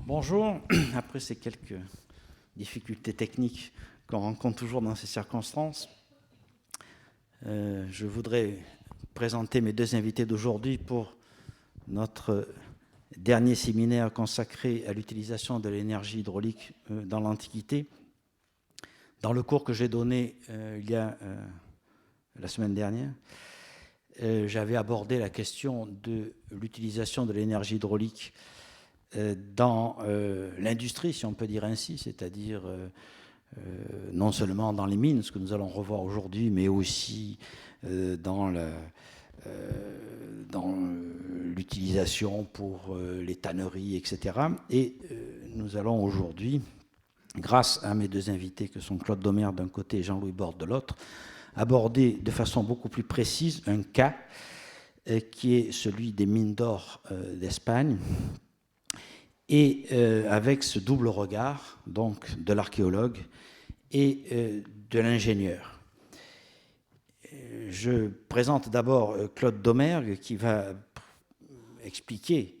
Bonjour. Après ces quelques difficultés techniques qu'on rencontre toujours dans ces circonstances, je voudrais présenter mes deux invités d'aujourd'hui pour notre dernier séminaire consacré à l'utilisation de l'énergie hydraulique dans l'Antiquité. Dans le cours que j'ai donné la semaine dernière, j'avais abordé la question de l'utilisation de l'énergie hydraulique dans l'industrie, si on peut dire ainsi, c'est-à-dire non seulement dans les mines, ce que nous allons revoir aujourd'hui, mais aussi dans l'utilisation pour les tanneries, etc. Et nous allons aujourd'hui, grâce à mes deux invités que sont Claude Domer d'un côté et Jean-Louis Borde de l'autre, aborder de façon beaucoup plus précise un cas qui est celui des mines d'or d'Espagne, et avec ce double regard donc de l'archéologue et de l'ingénieur. Je présente d'abord Claude Domergue qui va expliquer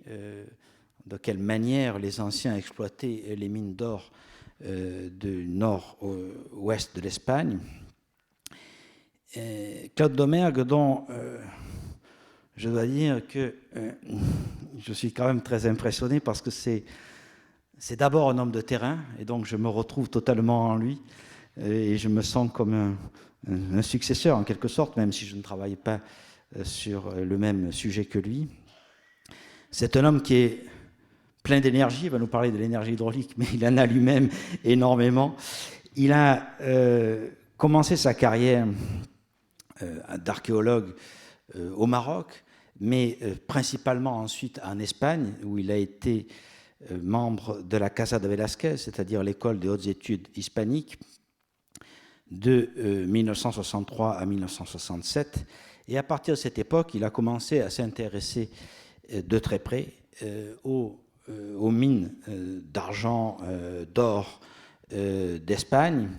de quelle manière les anciens exploitaient les mines d'or du nord-ouest de l'Espagne. Claude Domergue, dont je dois dire que je suis quand même très impressionné parce que c'est d'abord un homme de terrain et donc je me retrouve totalement en lui et je me sens comme un successeur en quelque sorte, même si je ne travaille pas sur le même sujet que lui. C'est un homme qui est plein d'énergie, il va nous parler de l'énergie hydraulique, mais il en a lui-même énormément. Il a commencé sa carrière d'archéologue au Maroc, mais principalement ensuite en Espagne, où il a été membre de la Casa de Velázquez, c'est-à-dire l'école des hautes études hispaniques, de 1963 à 1967. Et à partir de cette époque, il a commencé à s'intéresser de très près aux mines d'argent, d'or d'Espagne,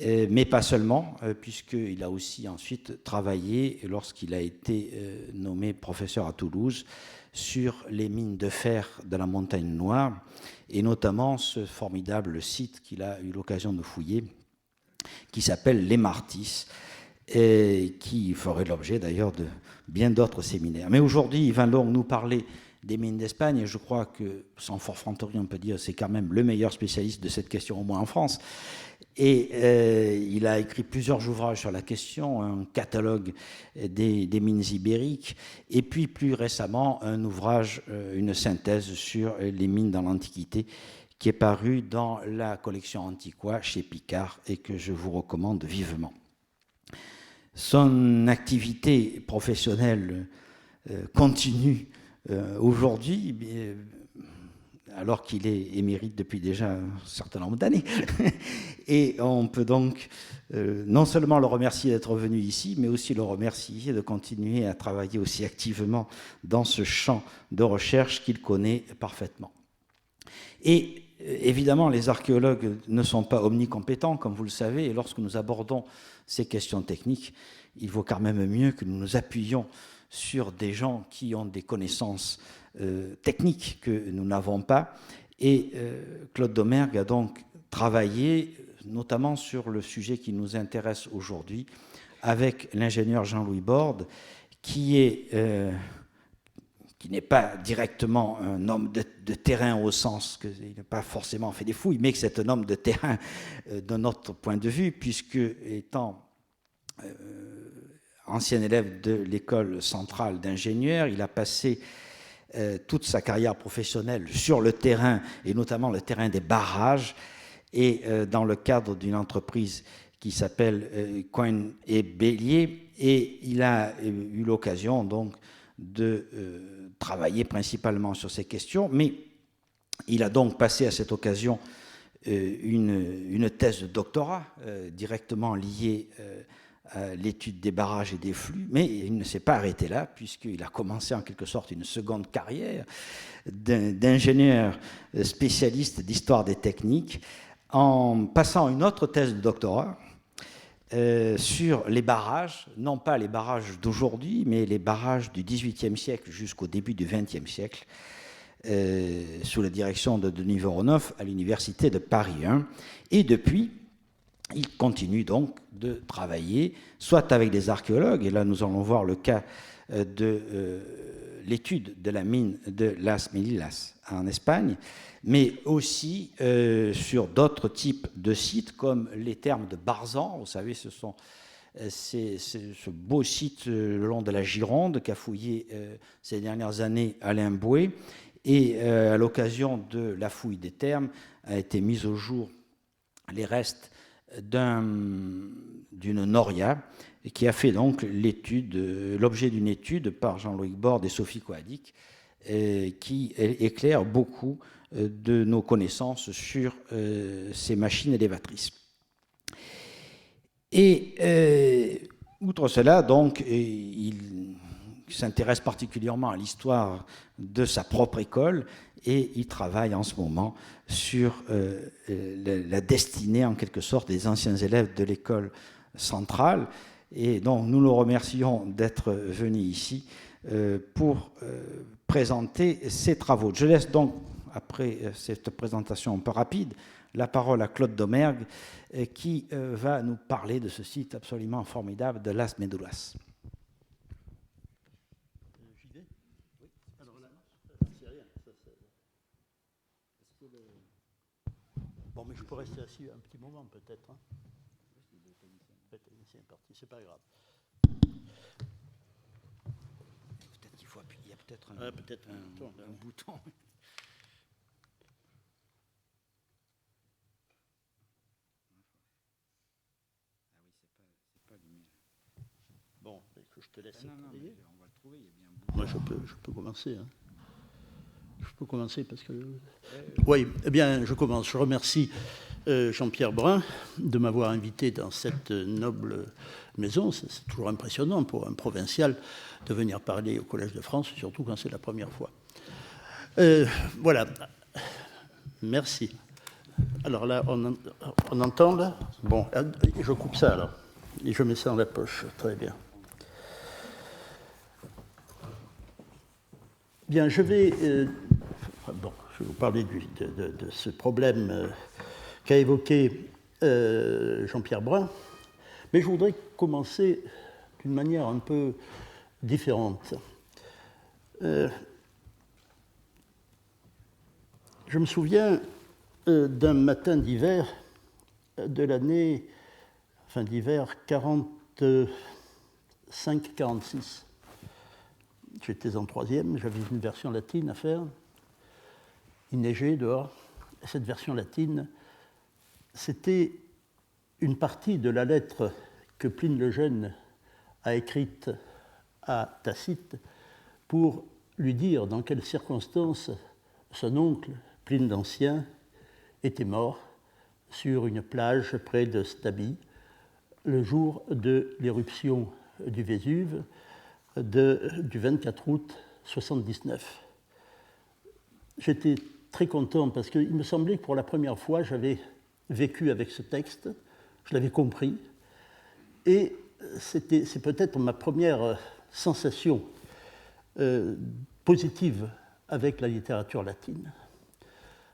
mais pas seulement, puisqu'il a aussi ensuite travaillé, lorsqu'il a été nommé professeur à Toulouse, sur les mines de fer de la Montagne Noire, et notamment ce formidable site qu'il a eu l'occasion de fouiller, qui s'appelle les Martis, et qui ferait l'objet d'ailleurs de bien d'autres séminaires. Mais aujourd'hui, il va donc nous parler des mines d'Espagne, et je crois que, sans forfanterie, on peut dire que c'est quand même le meilleur spécialiste de cette question, au moins en France. Et il a écrit plusieurs ouvrages sur la question, un catalogue des mines ibériques, et puis plus récemment un ouvrage, une synthèse sur les mines dans l'Antiquité, qui est paru dans la collection Antiqua chez Picard et que je vous recommande vivement. Son activité professionnelle continue aujourd'hui, alors qu'il est émérite depuis déjà un certain nombre d'années. Et on peut donc non seulement le remercier d'être venu ici, mais aussi le remercier de continuer à travailler aussi activement dans ce champ de recherche qu'il connaît parfaitement. Et évidemment, les archéologues ne sont pas omnicompétents, comme vous le savez, et lorsque nous abordons ces questions techniques, il vaut quand même mieux que nous nous appuyions sur des gens qui ont des connaissances techniques que nous n'avons pas. Et Claude Domergue a donc travaillé notamment sur le sujet qui nous intéresse aujourd'hui avec l'ingénieur Jean-Louis Borde, qui n'est pas directement un homme de terrain au sens qu'il n'a pas forcément fait des fouilles, mais que c'est un homme de terrain de notre point de vue, puisque étant ancien élève de l'école centrale d'ingénieurs, il a passé toute sa carrière professionnelle sur le terrain, et notamment le terrain des barrages, et dans le cadre d'une entreprise qui s'appelle Coin et Bélier, et il a eu l'occasion donc de travailler principalement sur ces questions, mais il a donc passé à cette occasion une thèse de doctorat directement liée à l'étude des barrages et des flux, mais il ne s'est pas arrêté là, puisqu'il a commencé en quelque sorte une seconde carrière d'ingénieur spécialiste d'histoire des techniques, en passant une autre thèse de doctorat sur les barrages, non pas les barrages d'aujourd'hui, mais les barrages du XVIIIe siècle jusqu'au début du XXe siècle, sous la direction de Denis Voronoff à l'université de Paris 1. Et depuis, il continue donc de travailler, soit avec des archéologues, et là nous allons voir le cas de l'étude de la mine de Las Melillas en Espagne, mais aussi sur d'autres types de sites comme les thermes de Barzan. Vous savez, c'est ce beau site le long de la Gironde qu'a fouillé ces dernières années Alain Boué, et à l'occasion de la fouille des thermes a été mis au jour les restes d'une noria, qui a fait donc l'objet d'une étude par Jean-Loïc Borde et Sophie Coadic, qui éclaire beaucoup de nos connaissances sur ces machines élévatrices. Et outre cela, donc, il s'intéresse particulièrement à l'histoire de sa propre école, et il travaille en ce moment sur la destinée, en quelque sorte, des anciens élèves de l'école centrale. Et donc, nous le remercions d'être venu ici pour présenter ses travaux. Je laisse donc, après cette présentation un peu rapide, la parole à Claude Domergue, qui va nous parler de ce site absolument formidable de Las Médulas. Bon, mais je peux rester assis un petit moment, peut-être. Hein. Le technicien est parti, c'est pas grave. Peut-être qu'il faut appuyer, il y a peut-être un bouton. Bon, je te laisse. Non, on va le trouver. Il y a bien un bouton. Moi, je peux commencer. Hein. Je peux commencer parce que... Oui, eh bien, je commence. Je remercie Jean-Pierre Brun de m'avoir invité dans cette noble maison. C'est toujours impressionnant pour un provincial de venir parler au Collège de France, surtout quand c'est la première fois. Voilà. Merci. Alors là, on entend là ? Bon, je coupe ça alors. Et je mets ça dans la poche. Très bien. Bien, je vais vous parler de ce problème qu'a évoqué Jean-Pierre Brun, mais je voudrais commencer d'une manière un peu différente. Je me souviens d'un matin d'hiver de l'année, fin d'hiver 45-46. J'étais en troisième, j'avais une version latine à faire. Il neigeait dehors. Cette version latine, c'était une partie de la lettre que Pline le Jeune a écrite à Tacite pour lui dire dans quelles circonstances son oncle, Pline l'Ancien, était mort sur une plage près de Stabie le jour de l'éruption du Vésuve du 24 août 79. J'étais très content parce qu'il me semblait que pour la première fois, j'avais vécu avec ce texte, je l'avais compris, et c'est peut-être ma première sensation positive avec la littérature latine.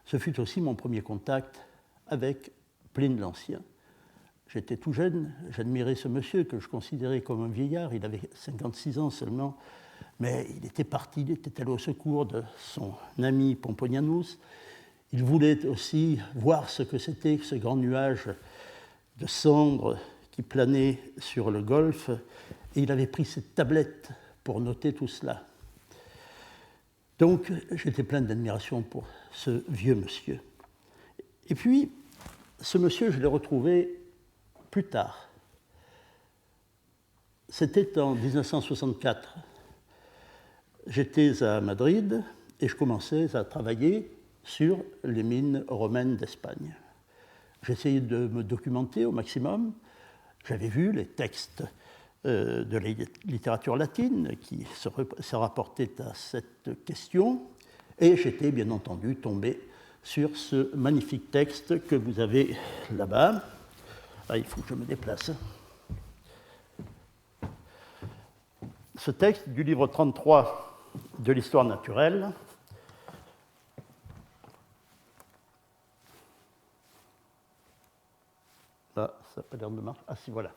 Ce fut aussi mon premier contact avec Pline l'Ancien. J'étais tout jeune, j'admirais ce monsieur que je considérais comme un vieillard, il avait 56 ans seulement, mais il était parti, il était allé au secours de son ami Pomponianus. Il voulait aussi voir ce que c'était que ce grand nuage de cendres qui planait sur le golfe, et il avait pris cette tablette pour noter tout cela. Donc j'étais plein d'admiration pour ce vieux monsieur. Et puis, ce monsieur, je l'ai retrouvé plus tard. C'était en 1964. J'étais à Madrid et je commençais à travailler sur les mines romaines d'Espagne. J'essayais de me documenter au maximum. J'avais vu les textes de la littérature latine qui se rapportaient à cette question et j'étais bien entendu tombé sur ce magnifique texte que vous avez là-bas. Ah, il faut que je me déplace. Ce texte du livre 33 de l'Histoire naturelle, ça n'a pas l'air de marcher. Ah si, voilà.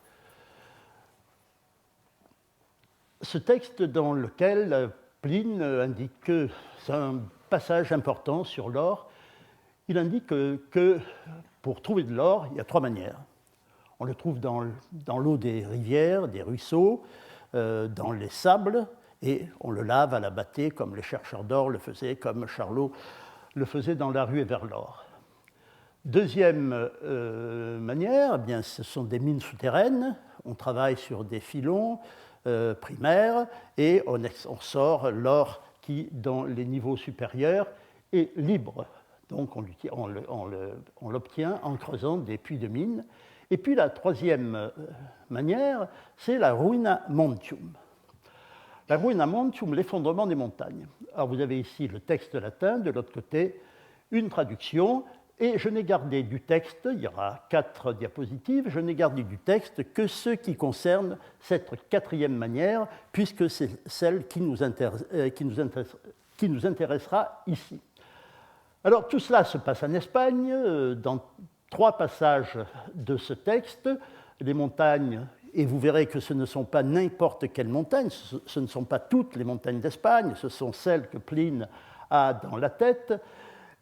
Ce texte dans lequel Pline indique que c'est un passage important sur l'or, il indique que pour trouver de l'or, il y a 3 manières. On le trouve dans l'eau des rivières, des ruisseaux, dans les sables, et on le lave à la battée comme les chercheurs d'or le faisaient, comme Charlot le faisait dans La Ruée vers l'or. Deuxième manière, eh bien, ce sont des mines souterraines. On travaille sur des filons primaires et on sort l'or qui, dans les niveaux supérieurs, est libre. Donc on l'obtient en creusant des puits de mines. Et puis la troisième manière, c'est la ruina montium. La ruina montium, l'effondrement des montagnes. Alors vous avez ici le texte latin, de l'autre côté, une traduction, et je n'ai gardé du texte, il y aura 4 diapositives, je n'ai gardé du texte que ce qui concerne cette 4e manière, puisque c'est celle qui nous intéressera ici. Alors tout cela se passe en Espagne, dans 3 passages de ce texte, les montagnes. Et vous verrez que ce ne sont pas n'importe quelles montagnes, ce ne sont pas toutes les montagnes d'Espagne, ce sont celles que Pline a dans la tête.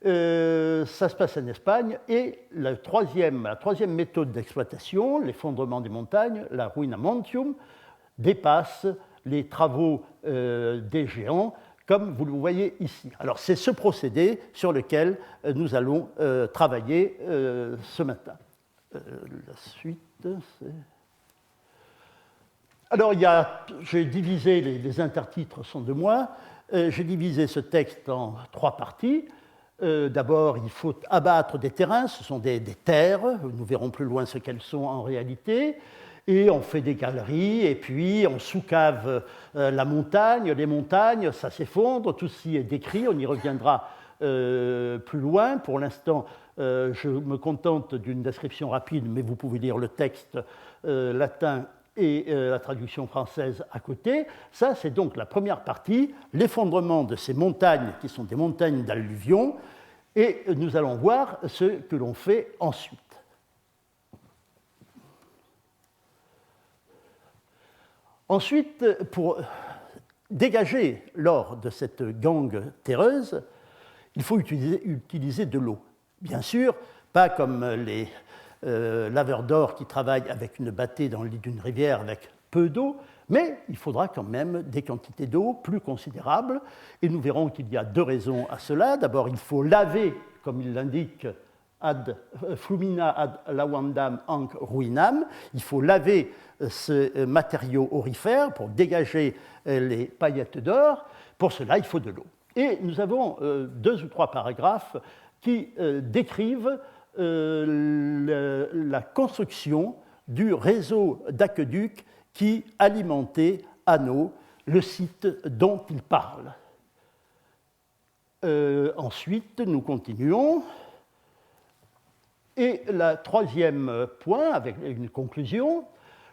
Ça se passe en Espagne. Et la troisième méthode d'exploitation, l'effondrement des montagnes, la ruina montium, dépasse les travaux des géants, comme vous le voyez ici. Alors c'est ce procédé sur lequel nous allons travailler ce matin. La suite, c'est... Alors, j'ai divisé, les intertitres sont de moi, j'ai divisé ce texte en 3 parties. D'abord, il faut abattre des terrains, ce sont des terres, nous verrons plus loin ce qu'elles sont en réalité, et on fait des galeries, et puis on sous-cave la montagne, les montagnes, ça s'effondre, tout ceci est décrit, on y reviendra plus loin. Pour l'instant, je me contente d'une description rapide, mais vous pouvez lire le texte latin et la traduction française à côté. Ça, c'est donc la première partie, l'effondrement de ces montagnes qui sont des montagnes d'alluvions, et nous allons voir ce que l'on fait ensuite. Ensuite, pour dégager l'or de cette gangue terreuse, il faut utiliser de l'eau. Bien sûr, pas comme les laveurs d'or qui travaillent avec une battée dans le lit d'une rivière avec peu d'eau, mais il faudra quand même des quantités d'eau plus considérables, et nous verrons qu'il y a 2 raisons à cela. D'abord, il faut laver, comme il l'indique, ad flumina ad lavandam hanc ruinam, il faut laver ce matériau aurifère pour dégager les paillettes d'or. Pour cela, il faut de l'eau. Et nous avons 2 ou 3 paragraphes qui décrivent la construction du réseau d'aqueducs qui alimentait Hanau, le site dont il parle. Ensuite, nous continuons. Et le 3e point, avec une conclusion,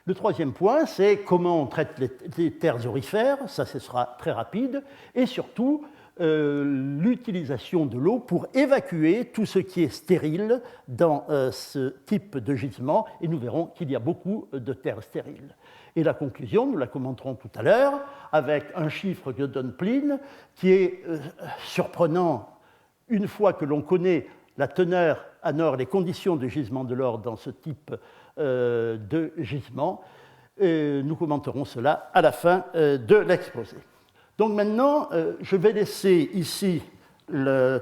le 3e point, c'est comment on traite les terres aurifères, ça ce sera très rapide, et surtout l'utilisation de l'eau pour évacuer tout ce qui est stérile dans ce type de gisement, et nous verrons qu'il y a beaucoup de terres stériles. Et la conclusion, nous la commenterons tout à l'heure, avec un chiffre que donne Pline, qui est surprenant une fois que l'on connaît la teneur en or, les conditions de gisement de l'or dans ce type de gisement. Nous commenterons cela à la fin de l'exposé. Donc maintenant, je vais laisser ici le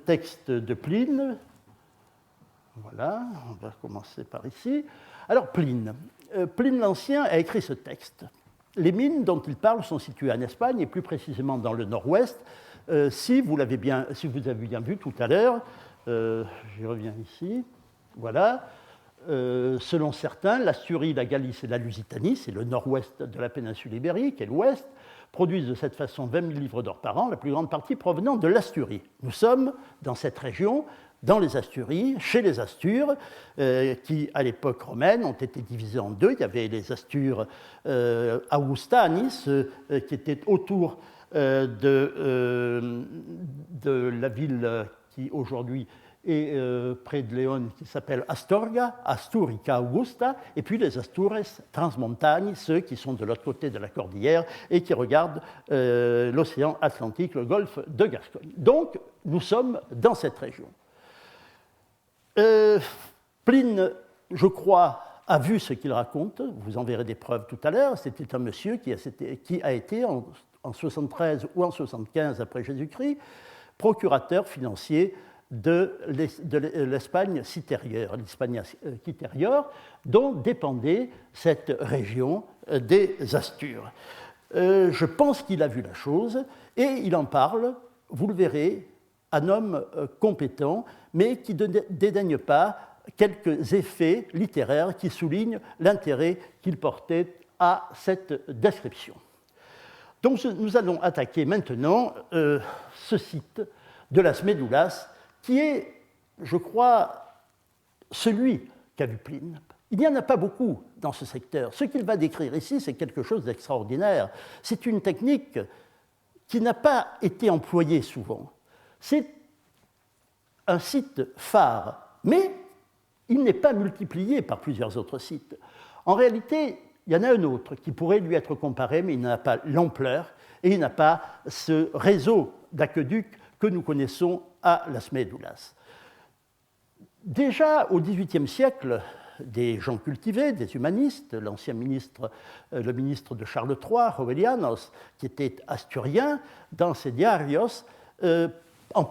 texte de Pline. Voilà, on va commencer par ici. Alors Pline l'Ancien a écrit ce texte. Les mines dont il parle sont situées en Espagne et plus précisément dans le nord-ouest. Si vous avez bien vu tout à l'heure, j'y reviens ici, voilà. Selon certains, l'Asturie, la Galice et la Lusitanie, c'est le nord-ouest de la péninsule ibérique et l'ouest, produisent de cette façon 20 000 livres d'or par an, la plus grande partie provenant de l'Asturie. Nous sommes dans cette région, dans les Asturies, chez les Astures, qui, à l'époque romaine, ont été divisées en 2. Il y avait les Astures Augustanis, qui étaient autour de la ville qui aujourd'hui et près de Léon qui s'appelle Astorga, Asturica Augusta, et puis les Astures transmontagnes, ceux qui sont de l'autre côté de la cordillère et qui regardent l'océan Atlantique, le golfe de Gascogne. Donc, nous sommes dans cette région. Pline, je crois, a vu ce qu'il raconte, vous en verrez des preuves tout à l'heure. C'était un monsieur qui a été en 73 ou en 75 après Jésus-Christ, procurateur financier de l'Espagne citérieure, l'Hispania citérieure, dont dépendait cette région des Astures. Je pense qu'il a vu la chose et il en parle, vous le verrez, un homme compétent, mais qui ne dédaigne pas quelques effets littéraires qui soulignent l'intérêt qu'il portait à cette description. Donc nous allons attaquer maintenant ce site de Las Médulas, qui est, je crois, celui qu'a vu Pline. Il n'y en a pas beaucoup dans ce secteur. Ce qu'il va décrire ici, c'est quelque chose d'extraordinaire. C'est une technique qui n'a pas été employée souvent. C'est un site phare, mais il n'est pas multiplié par plusieurs autres sites. En réalité, il y en a un autre qui pourrait lui être comparé, mais il n'a pas l'ampleur et il n'a pas ce réseau d'aqueducs que nous connaissons à Las Médulas. Déjà au XVIIIe siècle, des gens cultivés, des humanistes, l'ancien ministre, le ministre de Charles III, Jovellanos, qui était asturien, dans ses diarios, en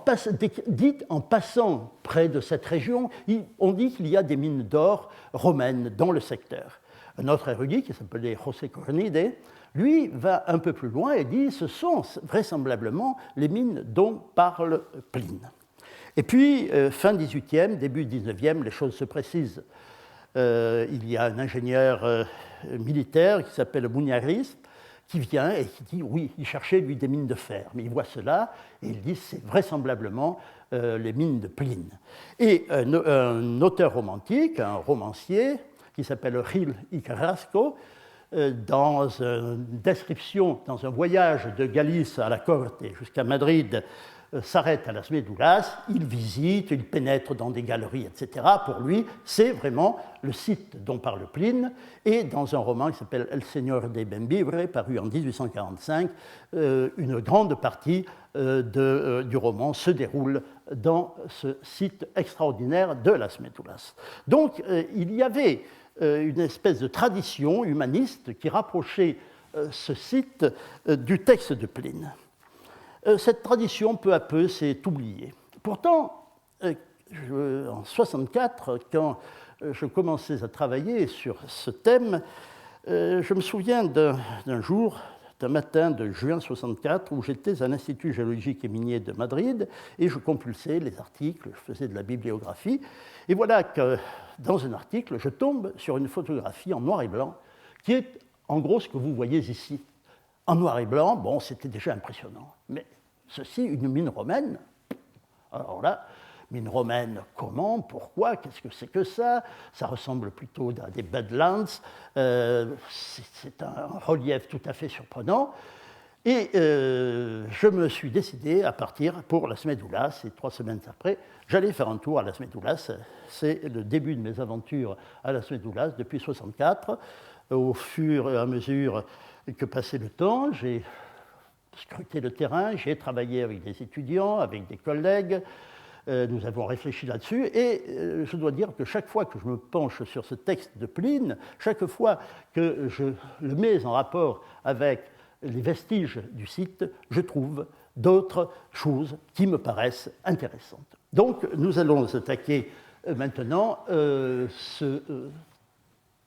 passant près de cette région, on dit qu'il y a des mines d'or romaines dans le secteur. Un autre érudit, qui s'appelait José Cornide, lui va un peu plus loin et dit ce sont vraisemblablement les mines dont parle Pline. Et puis, fin 18e, début 19e, les choses se précisent. Il y a un ingénieur militaire qui s'appelle Muñariz, qui vient et qui dit oui, il cherchait lui des mines de fer, mais il voit cela et il dit c'est vraisemblablement les mines de Pline. Et un auteur romantique, un romancier qui s'appelle Gil y Carrasco, dans une description, dans un voyage de Galice à la Corte jusqu'à Madrid, s'arrête à Las Médulas, il visite, il pénètre dans des galeries, etc. Pour lui, c'est vraiment le site dont parle Pline. Et dans un roman qui s'appelle El Señor de Bembibre, paru en 1845, une grande partie du roman se déroule dans ce site extraordinaire de Las Médulas. Donc, il y avait une espèce de tradition humaniste qui rapprochait ce site du texte de Pline. Cette tradition, peu à peu, s'est oubliée. Pourtant, en 1964, quand je commençais à travailler sur ce thème, je me souviens d'un jour, d'un matin de juin 1964, où j'étais à l'Institut géologique et minier de Madrid, et je compulsais les articles, je faisais de la bibliographie, et voilà que dans un article, je tombe sur une photographie en noir et blanc, qui est en gros ce que vous voyez ici. En noir et blanc, bon, c'était déjà impressionnant. Mais ceci, une mine romaine. Alors là, mine romaine, comment, pourquoi, qu'est-ce que c'est que ça? Ça ressemble plutôt à des Badlands. C'est un relief tout à fait surprenant. Et je me suis décidé à partir pour Las Médulas. Et 3 semaines après, j'allais faire un tour à Las Médulas. C'est le début de mes aventures à Las Médulas depuis 1964. Au fur et à mesure que passait le temps, j'ai scruté le terrain, j'ai travaillé avec des étudiants, avec des collègues, nous avons réfléchi là-dessus, et je dois dire que chaque fois que je me penche sur ce texte de Pline, chaque fois que je le mets en rapport avec les vestiges du site, je trouve d'autres choses qui me paraissent intéressantes. Donc nous allons attaquer maintenant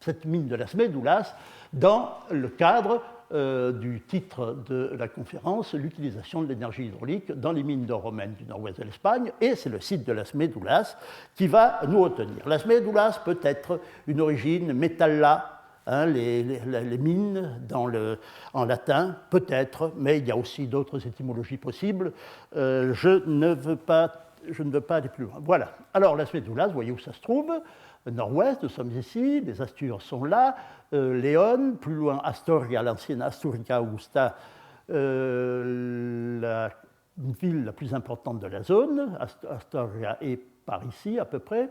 cette mine de Las Médulas dans le cadre du titre de la conférence, l'utilisation de l'énergie hydraulique dans les mines d'or romaines du nord-ouest de l'Espagne, et c'est le site de Las Médulas qui va nous retenir. Las Médulas peut être une origine metalla, hein, les mines en latin, peut-être, mais il y a aussi d'autres étymologies possibles. Je ne veux pas aller plus loin. Voilà. Alors, Las Médulas, vous voyez où ça se trouve? Nord-ouest, nous sommes ici, les Astures sont là, Léon, plus loin Astorga, l'ancienne Asturica Augusta, la ville la plus importante de la zone, Astorga est par ici à peu près.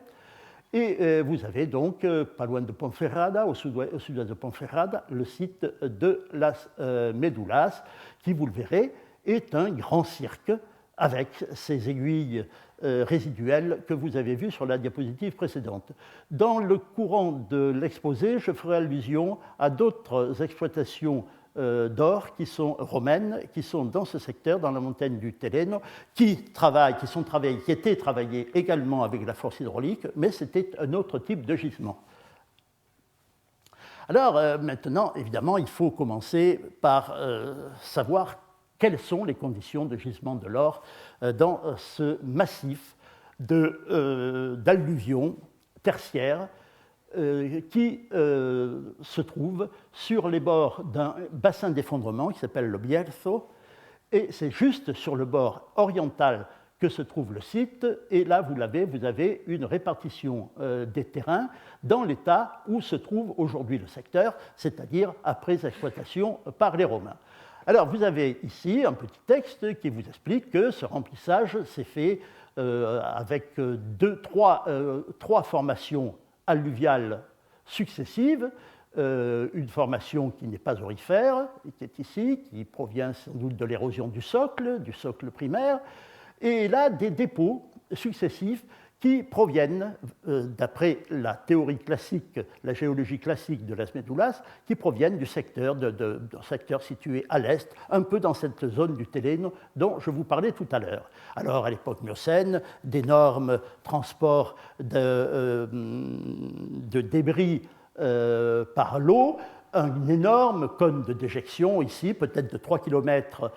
Et vous avez donc, pas loin de Ponferrada, au sud-ouest de Ponferrada, le site de Las Médulas, qui, vous le verrez, est un grand cirque avec ces aiguilles résiduelles que vous avez vues sur la diapositive précédente. Dans le courant de l'exposé, je ferai allusion à d'autres exploitations d'or qui sont romaines, qui sont dans ce secteur, dans la montagne du Teleno, qui étaient travaillées également avec la force hydraulique, mais c'était un autre type de gisement. Alors maintenant, évidemment, il faut commencer par savoir quelles sont les conditions de gisement de l'or dans ce massif d'alluvions tertiaires qui se trouve sur les bords d'un bassin d'effondrement qui s'appelle le Bierzo, et c'est juste sur le bord oriental que se trouve le site, et là vous avez une répartition des terrains dans l'état où se trouve aujourd'hui le secteur, c'est-à-dire après exploitation par les Romains. Alors vous avez ici un petit texte qui vous explique que ce remplissage s'est fait avec trois formations alluviales successives, une formation qui n'est pas aurifère, qui est ici, qui provient sans doute de l'érosion du socle primaire, et là des dépôts successifs qui proviennent, d'après la théorie classique, la géologie classique de Las Médulas, qui proviennent du secteur, d'un secteur situé à l'est, un peu dans cette zone du Teleno dont je vous parlais tout à l'heure. Alors, à l'époque miocène, d'énormes transports de débris par l'eau, un énorme cône de déjection ici, peut-être de 3 km,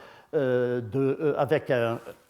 avec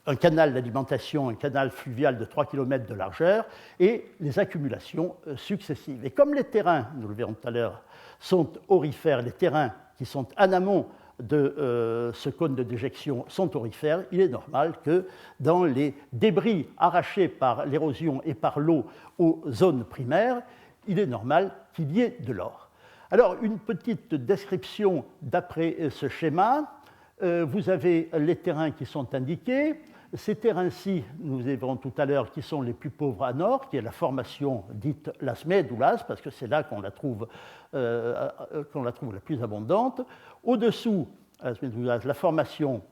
un canal d'alimentation, un canal fluvial de 3 km de largeur, et les accumulations successives. Et comme les terrains, nous le verrons tout à l'heure, sont aurifères, les terrains qui sont en amont de ce cône de déjection sont aurifères, il est normal que dans les débris arrachés par l'érosion et par l'eau aux zones primaires, il est normal qu'il y ait de l'or. Alors, une petite description d'après ce schéma. Vous avez les terrains qui sont indiqués. Ces terrains-ci, nous les verrons tout à l'heure, qui sont les plus pauvres à nord, qui est la formation dite Las Médulas, parce que c'est là qu'on la trouve la plus abondante. Au-dessous, Las Médulas, la formation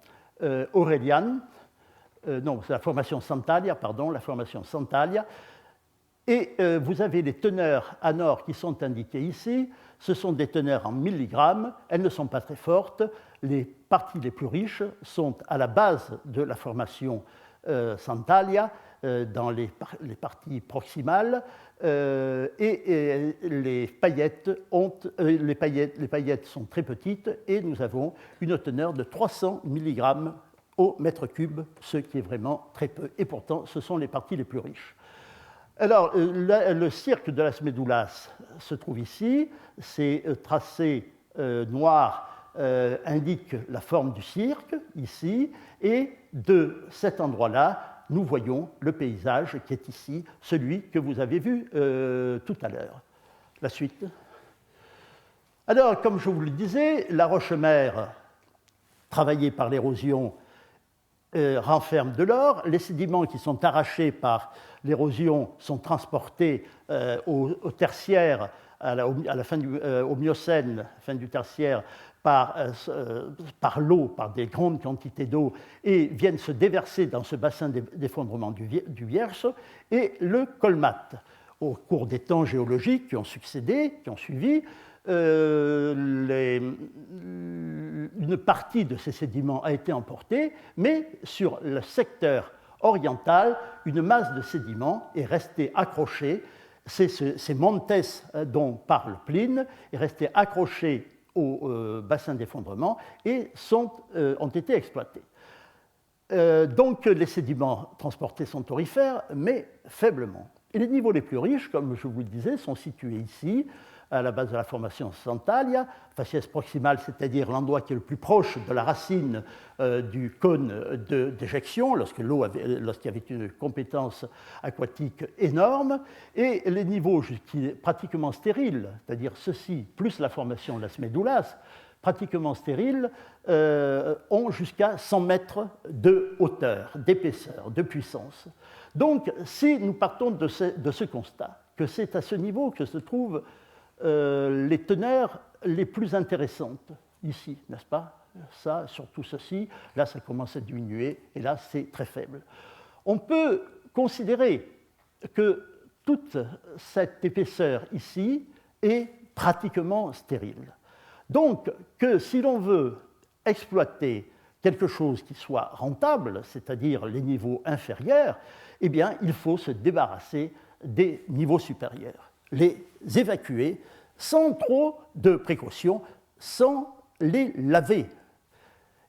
Aurelian, non, c'est la formation Santalia, pardon, la formation Santalia. Et vous avez les teneurs à nord qui sont indiquées ici. Ce sont des teneurs en milligrammes, elles ne sont pas très fortes. Les parties les plus riches sont à la base de la formation Santalia, dans les parties proximales, et les paillettes sont très petites, et nous avons une teneur de 300 mg au mètre cube, ce qui est vraiment très peu, et pourtant ce sont les parties les plus riches. Alors, le cirque de Las Médulas se trouve ici. Ces tracés noirs indiquent la forme du cirque, ici, et de cet endroit-là, nous voyons le paysage qui est ici, celui que vous avez vu tout à l'heure. La suite. Alors, comme je vous le disais, la roche-mère, travaillée par l'érosion, renferme de l'or. Les sédiments qui sont arrachés par l'érosion sont transportés au tertiaire, au Miocène, fin du tertiaire, par l'eau, par des grandes quantités d'eau, et viennent se déverser dans ce bassin d'effondrement du Bierzo, et le colmate. Au cours des temps géologiques qui ont suivi, une partie de ces sédiments a été emportée, mais sur le secteur oriental, une masse de sédiments est restée accrochée. Ces montes dont parle Pline est restée accrochée au bassin d'effondrement et ont été exploités. Donc les sédiments transportés sont aurifères, mais faiblement. Et les niveaux les plus riches, comme je vous le disais, sont situés ici, à la base de la formation Santalia, faciès proximale, c'est-à-dire l'endroit qui est le plus proche de la racine du cône d'éjection, lorsqu'il y avait une compétence aquatique énorme, et les niveaux qui est pratiquement stériles, c'est-à-dire ceci, plus la formation Las Médulas, pratiquement stériles, ont jusqu'à 100 mètres de hauteur, d'épaisseur, de puissance. Donc, si nous partons de ce constat, que c'est à ce niveau que se trouvent les teneurs les plus intéressantes, ici, n'est-ce pas? Ça, surtout ceci, là, ça commence à diminuer, et là, c'est très faible. On peut considérer que toute cette épaisseur ici est pratiquement stérile. Donc, que si l'on veut exploiter quelque chose qui soit rentable, c'est-à-dire les niveaux inférieurs, eh bien, il faut se débarrasser des niveaux supérieurs, les évacuer sans trop de précautions, sans les laver.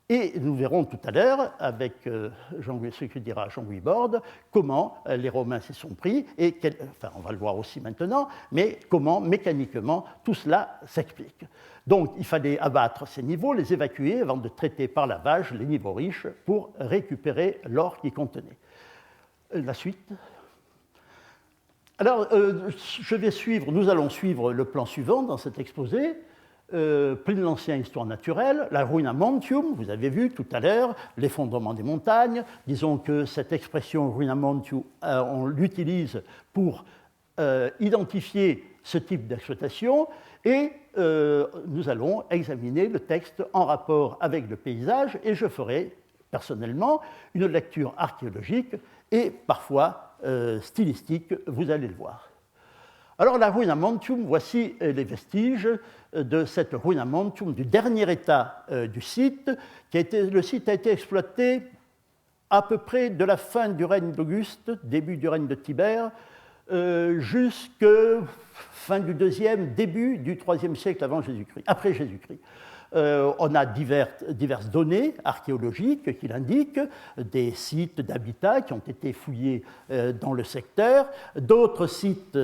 Et nous verrons tout à l'heure, avec ce que dira Jean-Louis Borde, comment les Romains s'y sont pris, et enfin on va le voir aussi maintenant, mais comment mécaniquement tout cela s'explique. Donc il fallait abattre ces niveaux, les évacuer avant de traiter par lavage les niveaux riches pour récupérer l'or qu'ils contenaient. La suite. Alors nous allons suivre le plan suivant dans cet exposé. Pline l'Ancien, Histoire naturelle, la ruina montium, vous avez vu tout à l'heure, l'effondrement des montagnes. Disons que cette expression ruina montium, on l'utilise pour identifier ce type d'exploitation, et nous allons examiner le texte en rapport avec le paysage, et je ferai personnellement une lecture archéologique et parfois stylistique, vous allez le voir. Alors la ruina montium, voici les vestiges de cette ruina montium, du dernier état du site. Le site a été exploité à peu près de la fin du règne d'Auguste, début du règne de Tibère, jusqu'à fin du deuxième, début du IIIe siècle après Jésus-Christ. On a diverses données archéologiques qui l'indiquent, des sites d'habitat qui ont été fouillés dans le secteur, d'autres sites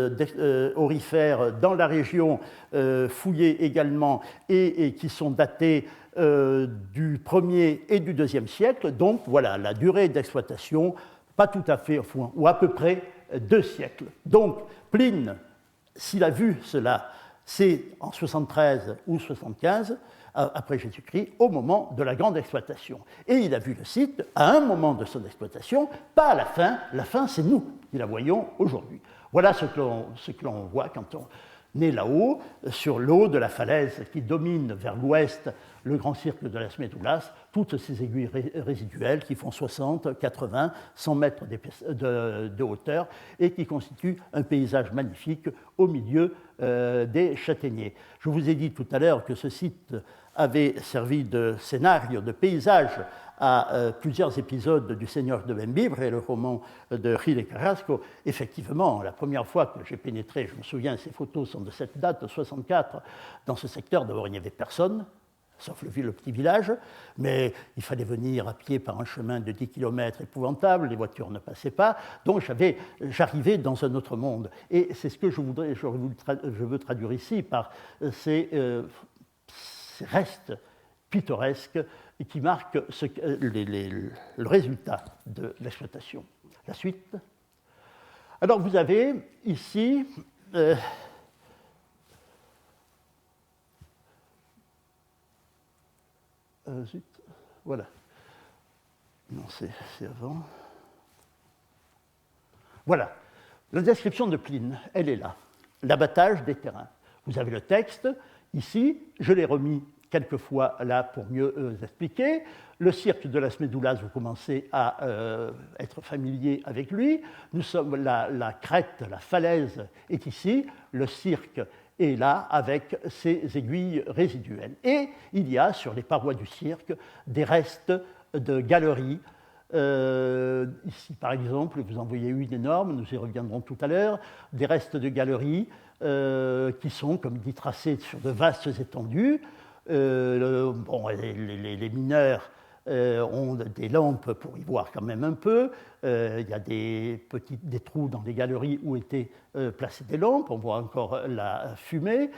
aurifères dans la région fouillés également et qui sont datés du 1er et du 2e siècle. Donc voilà, la durée d'exploitation, pas tout à fait, ou à peu près 2 siècles. Donc Pline, s'il a vu cela, c'est en 73 ou 75, après Jésus-Christ, au moment de la grande exploitation. Et il a vu le site à un moment de son exploitation, pas à la fin. La fin, c'est nous qui la voyons aujourd'hui. Voilà ce que l'on voit quand on est là-haut, sur le haut de la falaise qui domine vers l'ouest le grand cercle de Las Médulas, toutes ces aiguilles résiduelles qui font 60, 80, 100 mètres de hauteur et qui constituent un paysage magnifique au milieu des châtaigniers. Je vous ai dit tout à l'heure que ce site avait servi de scénario, de paysage à plusieurs épisodes du Seigneur de Bembibre et le roman de Gil Carrasco. Effectivement, la première fois que j'ai pénétré, je me souviens, ces photos sont de cette date, de 64, dans ce secteur, d'abord il n'y avait personne, sauf le petit village, mais il fallait venir à pied par un chemin de 10 km épouvantable, les voitures ne passaient pas, donc j'arrivais dans un autre monde. Et c'est ce que je veux traduire ici par ces restes pittoresques qui marquent le résultat de l'exploitation. La suite. Alors vous avez ici voilà. Non, c'est avant. Voilà. La description de Pline, elle est là. L'abattage des terrains. Vous avez le texte. Ici, je l'ai remis quelques fois là pour mieux expliquer. Le cirque de Las Médulas, vous commencez à être familier avec lui. Nous sommes la crête, la falaise est ici. Le cirque est là avec ses aiguilles résiduelles. Et il y a sur les parois du cirque des restes de galeries. Ici, par exemple, vous en voyez une énorme, nous y reviendrons tout à l'heure, des restes de galeries qui sont, comme dit, tracés sur de vastes étendues. Les mineurs ont des lampes pour y voir quand même un peu. Il y a des trous dans les galeries où étaient placées des lampes. On voit encore la fumée.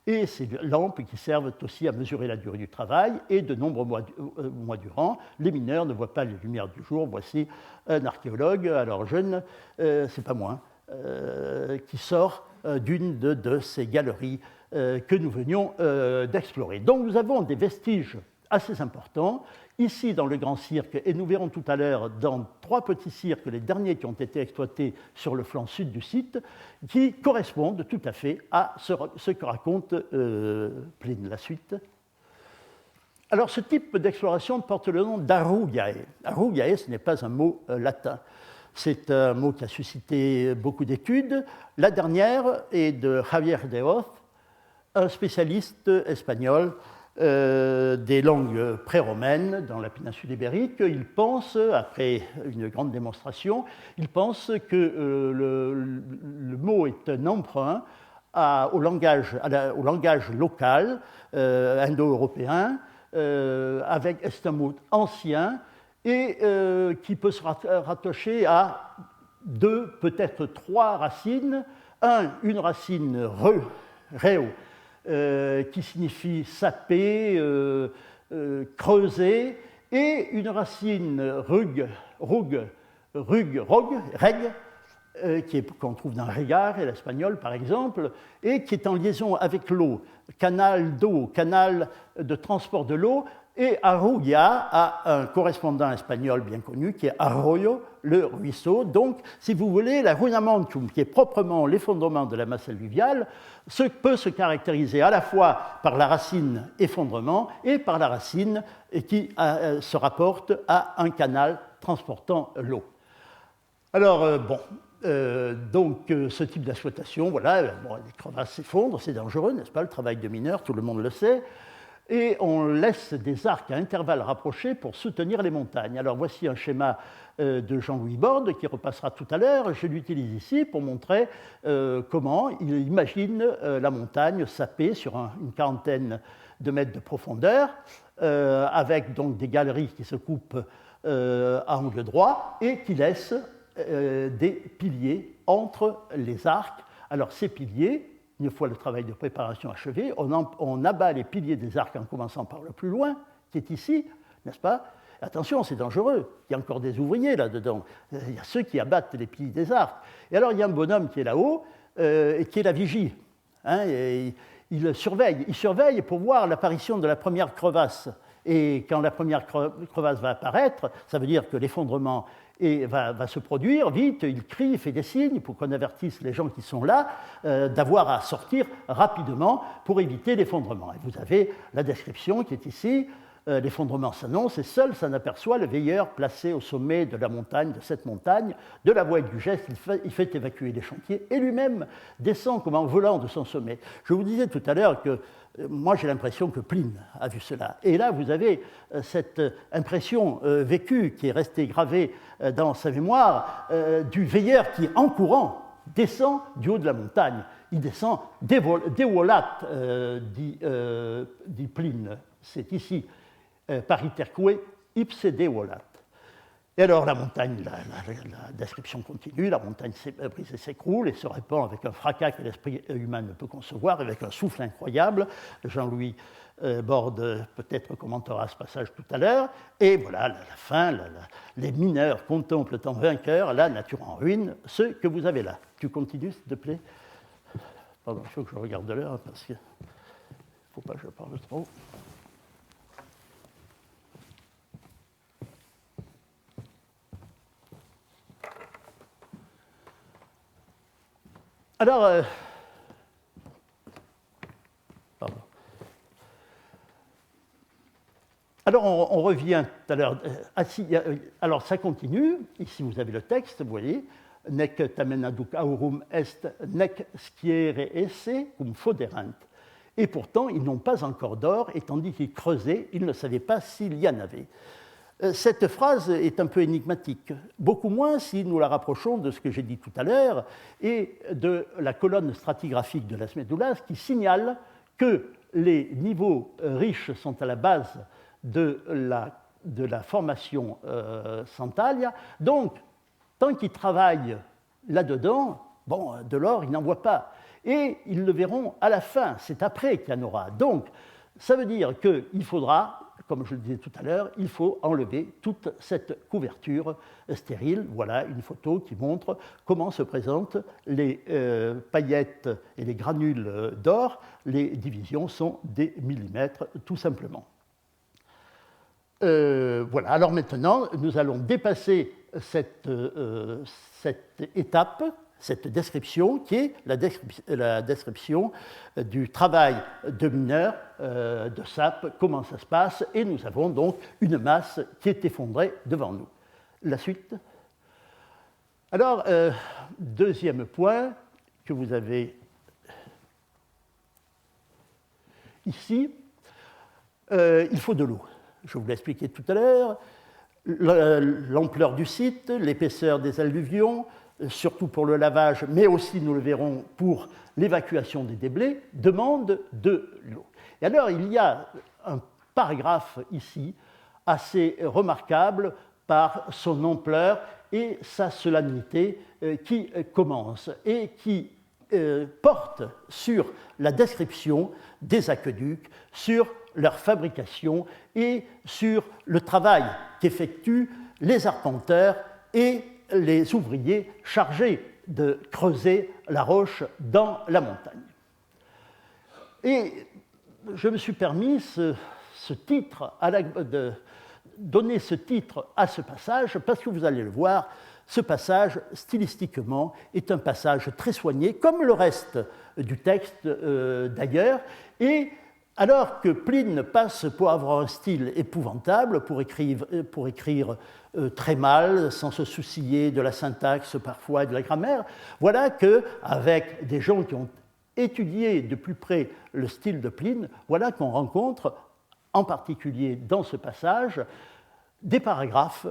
Et ces lampes qui servent aussi à mesurer la durée du travail. Et de nombreux mois durant, les mineurs ne voient pas les lumières du jour. Voici un archéologue, alors jeune, c'est pas moi, qui sort d'une de ces galeries que nous venions d'explorer. Donc nous avons des vestiges assez importants, ici dans le Grand Cirque, et nous verrons tout à l'heure dans 3 petits cirques, les derniers qui ont été exploités sur le flanc sud du site, qui correspondent tout à fait à ce que raconte Pline. La suite. Alors ce type d'exploration porte le nom d'Arugae. Arugae, ce n'est pas un mot latin. C'est un mot qui a suscité beaucoup d'études. La dernière est de Javier de Hoz, un spécialiste espagnol des langues pré-romaines dans la péninsule ibérique. Il pense, après une grande démonstration, il pense que le mot est un emprunt au langage local indo-européen, c'est un mot ancien et qui peut se rattacher à 2, peut-être 3 racines. Une racine reo, qui signifie saper, creuser, et une racine reg, qu'on trouve dans regard, et l'espagnol par exemple, et qui est en liaison avec l'eau, canal d'eau, canal de transport de l'eau, et Arruya a un correspondant espagnol bien connu qui est arroyo, le ruisseau. Donc, si vous voulez, la runamantum, qui est proprement l'effondrement de la masse alluviale, peut se caractériser à la fois par la racine effondrement et par la racine qui se rapporte à un canal transportant l'eau. Alors, donc, ce type d'exploitation, voilà, les crevasses s'effondrent, c'est dangereux, n'est-ce pas, le travail de mineur, tout le monde le sait. Et on laisse des arcs à intervalles rapprochés pour soutenir les montagnes. Alors voici un schéma de Jean-Louis Borde qui repassera tout à l'heure. Je l'utilise ici pour montrer comment il imagine la montagne sapée sur une quarantaine de mètres de profondeur, avec donc des galeries qui se coupent à angle droit et qui laissent des piliers entre les arcs. Alors ces piliers, une fois le travail de préparation achevé, on abat les piliers des arcs en commençant par le plus loin, qui est ici, n'est-ce pas? Attention, c'est dangereux, il y a encore des ouvriers là-dedans. Il y a ceux qui abattent les piliers des arcs. Et alors, il y a un bonhomme qui est là-haut, et qui est la vigie. Hein, et il surveille pour voir l'apparition de la première crevasse. Et quand la première crevasse va apparaître, ça veut dire que l'effondrement va se produire vite, il crie, il fait des signes pour qu'on avertisse les gens qui sont là d'avoir à sortir rapidement pour éviter l'effondrement. Et vous avez la description qui est ici. L'effondrement s'annonce et seul s'en aperçoit le veilleur placé au sommet de la montagne, de cette montagne. De la voix et du geste, il fait évacuer les chantiers et lui-même descend comme en volant de son sommet. Je vous disais tout à l'heure que moi j'ai l'impression que Pline a vu cela. Et là vous avez cette impression vécue qui est restée gravée dans sa mémoire du veilleur qui en courant descend du haut de la montagne. Il descend devolat, dit Pline. C'est ici. Pariterque ipse devolat. Et alors la montagne, la description continue, la montagne brise et s'écroule et se répand avec un fracas que l'esprit humain ne peut concevoir, avec un souffle incroyable. Jean-Louis Borde peut-être commentera ce passage tout à l'heure. Et voilà, la fin, les mineurs contemplent en vainqueur la nature en ruine, ce que vous avez là. Tu continues, s'il te plaît? Pardon, il faut que je regarde l'heure parce qu'il ne faut pas que je parle trop. Alors, on revient tout à l'heure. Alors, ça continue. Ici, vous avez le texte, vous voyez. Nec tamen aduc aurum est, nec sciere esse cum foderant. Et pourtant, ils n'ont pas encore d'or, et tandis qu'ils creusaient, ils ne savaient pas s'il y en avait. Cette phrase est un peu énigmatique, beaucoup moins si nous la rapprochons de ce que j'ai dit tout à l'heure et de la colonne stratigraphique de Las Medulas qui signale que les niveaux riches sont à la base de la formation Santalia. Donc, tant qu'ils travaillent là-dedans, bon, de l'or, ils n'en voient pas. Et ils le verront à la fin, c'est après qu'il y en aura. Donc, ça veut dire qu'il faudra comme je le disais tout à l'heure, il faut enlever toute cette couverture stérile. Voilà une photo qui montre comment se présentent les paillettes et les granules d'or. Les divisions sont des millimètres, tout simplement. Voilà, alors maintenant, nous allons dépasser cette étape, cette description, qui est la description du travail de mineur de sap, comment ça se passe, et nous avons donc une masse qui est effondrée devant nous. La suite. Alors, deuxième point que vous avez ici, il faut de l'eau. Je vous l'ai expliqué tout à l'heure, l'ampleur du site, l'épaisseur des alluvions, surtout pour le lavage, mais aussi, nous le verrons, pour l'évacuation des déblais, demandent de l'eau. Et alors, il y a un paragraphe ici assez remarquable par son ampleur et sa solennité qui commence et qui porte sur la description des aqueducs, sur leur fabrication et sur le travail qu'effectuent les arpenteurs et les ouvriers chargés de creuser la roche dans la montagne. Et je me suis permis ce titre, de donner ce titre à ce passage parce que vous allez le voir, ce passage, stylistiquement, est un passage très soigné, comme le reste du texte d'ailleurs, et alors que Pline passe pour avoir un style épouvantable, pour écrire très mal, sans se soucier de la syntaxe parfois et de la grammaire, voilà qu'avec des gens qui ont étudié de plus près le style de Pline, voilà qu'on rencontre, en particulier dans ce passage, des paragraphes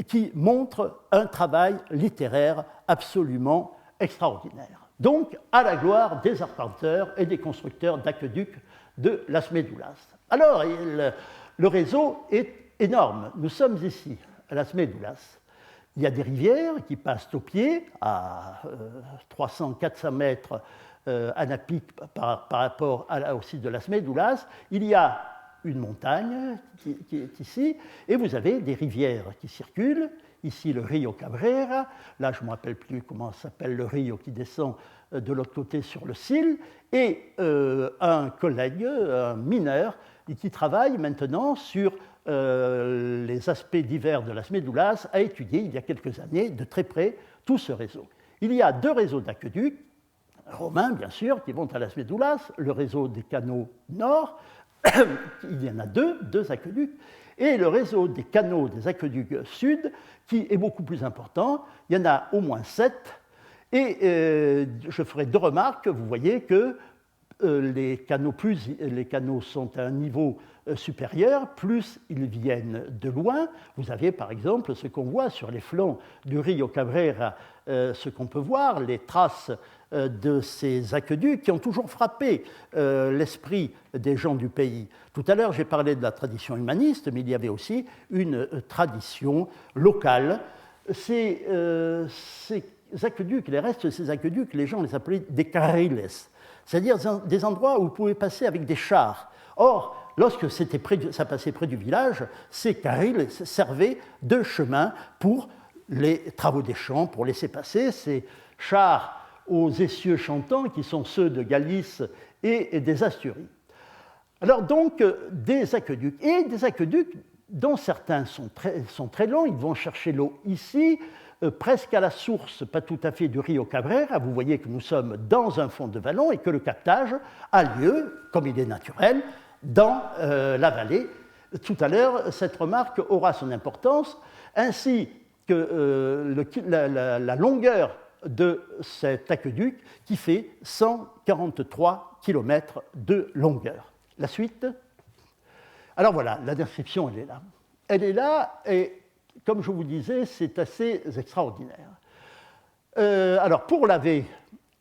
qui montrent un travail littéraire absolument extraordinaire. Donc, à la gloire des arpenteurs et des constructeurs d'aqueducs de Las Médulas. Alors, le réseau est énorme. Nous sommes ici, à Las Médulas. Il y a des rivières qui passent au pied, à 300-400 mètres à pic par rapport au site de Las Médulas. Il y a une montagne qui est ici, et vous avez des rivières qui circulent. Ici, le Rio Cabrera. Là, je ne me rappelle plus comment s'appelle le Rio qui descend de l'autre côté sur le Sil, et un collègue, un mineur, qui travaille maintenant sur les aspects divers de Las Médulas, a étudié il y a quelques années de très près tout ce réseau. Il y a deux réseaux d'aqueducs, romains bien sûr, qui vont à Las Médulas, le réseau des canaux nord, il y en a deux aqueducs, et le réseau des canaux des aqueducs sud, qui est beaucoup plus important, il y en a au moins 7. Et je ferai deux remarques. Vous voyez que les canaux sont à un niveau supérieur, plus ils viennent de loin. Vous avez par exemple ce qu'on voit sur les flancs du Rio Cabrera, ce qu'on peut voir, les traces de ces aqueducs qui ont toujours frappé l'esprit des gens du pays. Tout à l'heure, j'ai parlé de la tradition humaniste, mais il y avait aussi une tradition locale. Ces aqueducs, les restes de ces aqueducs, les gens les appelaient des carriles, c'est-à-dire des endroits où vous pouvez passer avec des chars. Or, lorsque ça passait près du village, ces carriles servaient de chemin pour les travaux des champs, pour laisser passer ces chars aux essieux chantants qui sont ceux de Galice et des Asturies. Alors donc, des aqueducs, et des aqueducs dont certains sont très longs, ils vont chercher l'eau ici, presque à la source, pas tout à fait du Rio Cabrera. Vous voyez que nous sommes dans un fond de vallon et que le captage a lieu, comme il est naturel, dans la vallée. Tout à l'heure, cette remarque aura son importance, ainsi que la longueur de cet aqueduc qui fait 143 km de longueur. La suite. Alors voilà, la description, elle est là. Elle est là et comme je vous disais, c'est assez extraordinaire. Alors, pour laver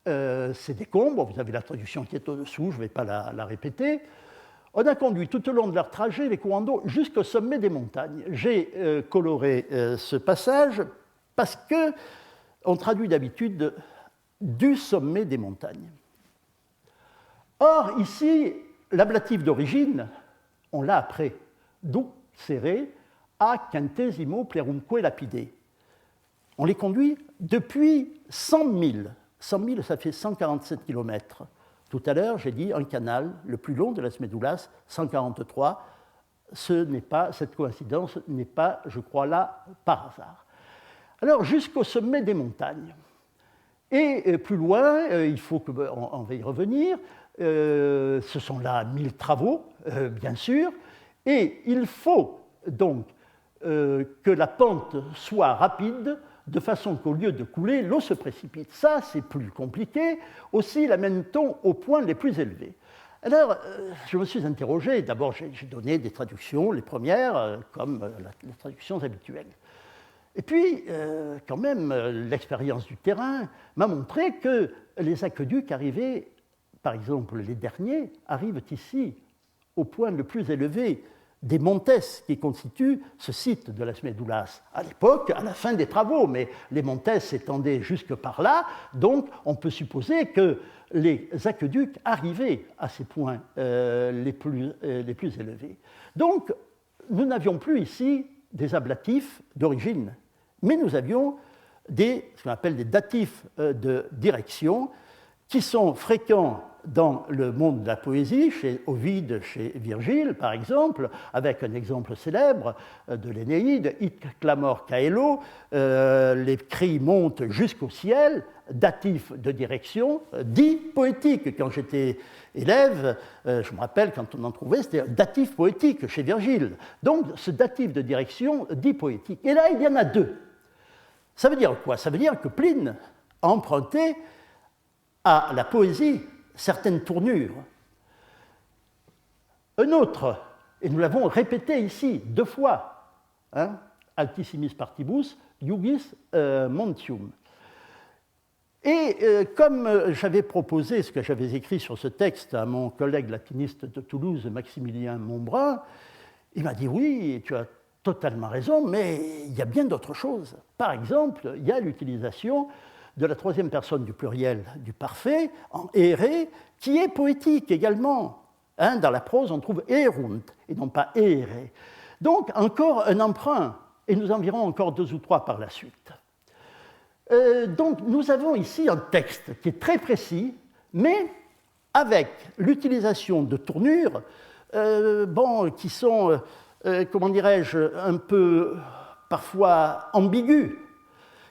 ces décombres, vous avez la traduction qui est au-dessous, je ne vais pas la répéter, on a conduit tout au long de leur trajet les courants d'eau jusqu'au sommet des montagnes. J'ai coloré ce passage parce qu'on traduit d'habitude du sommet des montagnes. Or, ici, l'ablatif d'origine, on l'a après. ducere a centesimo plerumque lapide. On les conduit depuis 100 000. 100 000, ça fait 147 km. Tout à l'heure, j'ai dit un canal, le plus long de Las Médulas, 143. Cette coïncidence n'est pas, je crois, là par hasard. Alors, jusqu'au sommet des montagnes. Et plus loin, il faut qu'on va y revenir, ce sont là 1000 travaux, bien sûr, et il faut donc que la pente soit rapide, de façon qu'au lieu de couler, l'eau se précipite. Ça, c'est plus compliqué. Aussi l'amène-t-on aux points les plus élevés. Alors, je me suis interrogé. D'abord, j'ai donné des traductions, les premières, comme les traductions habituelles. Et puis, quand même, l'expérience du terrain m'a montré que les aqueducs arrivaient, par exemple, les derniers, arrivent ici, au point le plus élevé des montes qui constituent ce site de Las Médulas. À l'époque, à la fin des travaux, mais les montes s'étendaient jusque par là, donc on peut supposer que les aqueducs arrivaient à ces points les plus élevés. Donc, nous n'avions plus ici des ablatifs d'origine, mais nous avions ce qu'on appelle des datifs de direction, qui sont fréquents dans le monde de la poésie, chez Ovide, chez Virgile, par exemple, avec un exemple célèbre de l'Énéide, « Hic clamor caelo », les cris montent jusqu'au ciel, datif de direction, dit poétique. Quand j'étais élève, je me rappelle, quand on en trouvait, c'était datif poétique chez Virgile. Donc, ce datif de direction dit poétique. Et là, il y en a deux. Ça veut dire quoi? Ça veut dire que Pline a emprunté à la poésie certaines tournures. Un autre, et nous l'avons répété ici 2 fois, Altissimis partibus, iugis montium. Et comme j'avais proposé ce que j'avais écrit sur ce texte à mon collègue latiniste de Toulouse, Maximilien Montbrun, il m'a dit « Oui, tu as totalement raison, mais il y a bien d'autres choses. » Par exemple, il y a l'utilisation de la 3e personne du pluriel du parfait, en ere, qui est poétique également. Dans la prose, on trouve erunt, et non pas ere. Donc, encore un emprunt, et nous en verrons encore 2 ou 3 par la suite. Donc, nous avons ici un texte qui est très précis, mais avec l'utilisation de tournures qui sont, comment dirais-je, un peu parfois ambiguës,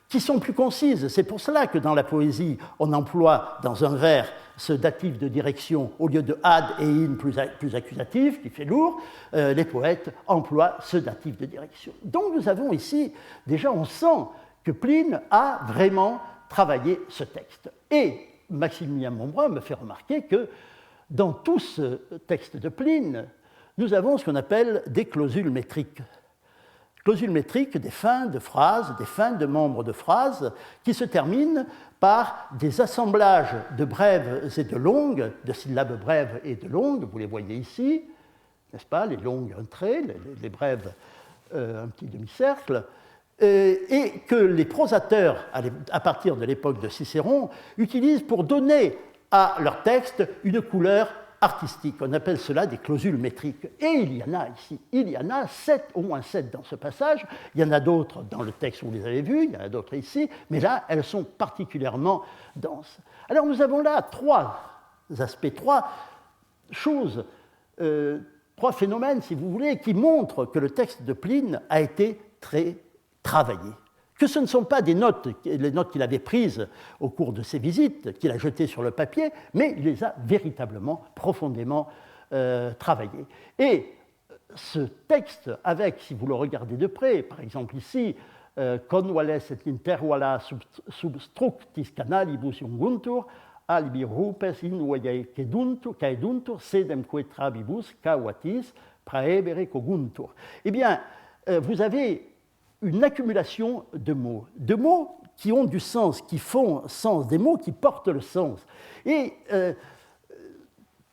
qui sont plus concises. C'est pour cela que dans la poésie, on emploie dans un vers ce datif de direction au lieu de ad et in plus accusatif, qui fait lourd. Les poètes emploient ce datif de direction. Donc nous avons ici, déjà on sent que Pline a vraiment travaillé ce texte. Et Maximilien Montbrun me fait remarquer que dans tout ce texte de Pline, nous avons ce qu'on appelle des clausules métriques. Clausules métriques des fins de phrases, des fins de membres de phrases, qui se terminent par des assemblages de brèves et de longues, de syllabes brèves et de longues, vous les voyez ici, n'est-ce pas, les longues un trait, les brèves un petit demi-cercle, et que les prosateurs, à partir de l'époque de Cicéron, utilisent pour donner à leur texte une couleur artistique. On appelle cela des clausules métriques. Et il y en a ici. Il y en a 7, au moins 7 dans ce passage. Il y en a d'autres dans le texte, vous les avez vus, il y en a d'autres ici, mais là, elles sont particulièrement denses. Alors, nous avons là 3 aspects, 3 choses, 3 phénomènes, si vous voulez, qui montrent que le texte de Pline a été très travaillé. Que ce ne sont pas les notes qu'il avait prises au cours de ses visites, qu'il a jetées sur le papier, mais il les a véritablement, profondément travaillées. Et ce texte, avec, si vous le regardez de près, par exemple ici, convales et intervala substructis canalibus iunguntur, alibi rupes in caeduntur, sedem quetrabibus cavatis praebere coguntur. Eh bien, vous avez une accumulation de mots qui ont du sens, qui font sens, des mots qui portent le sens. Et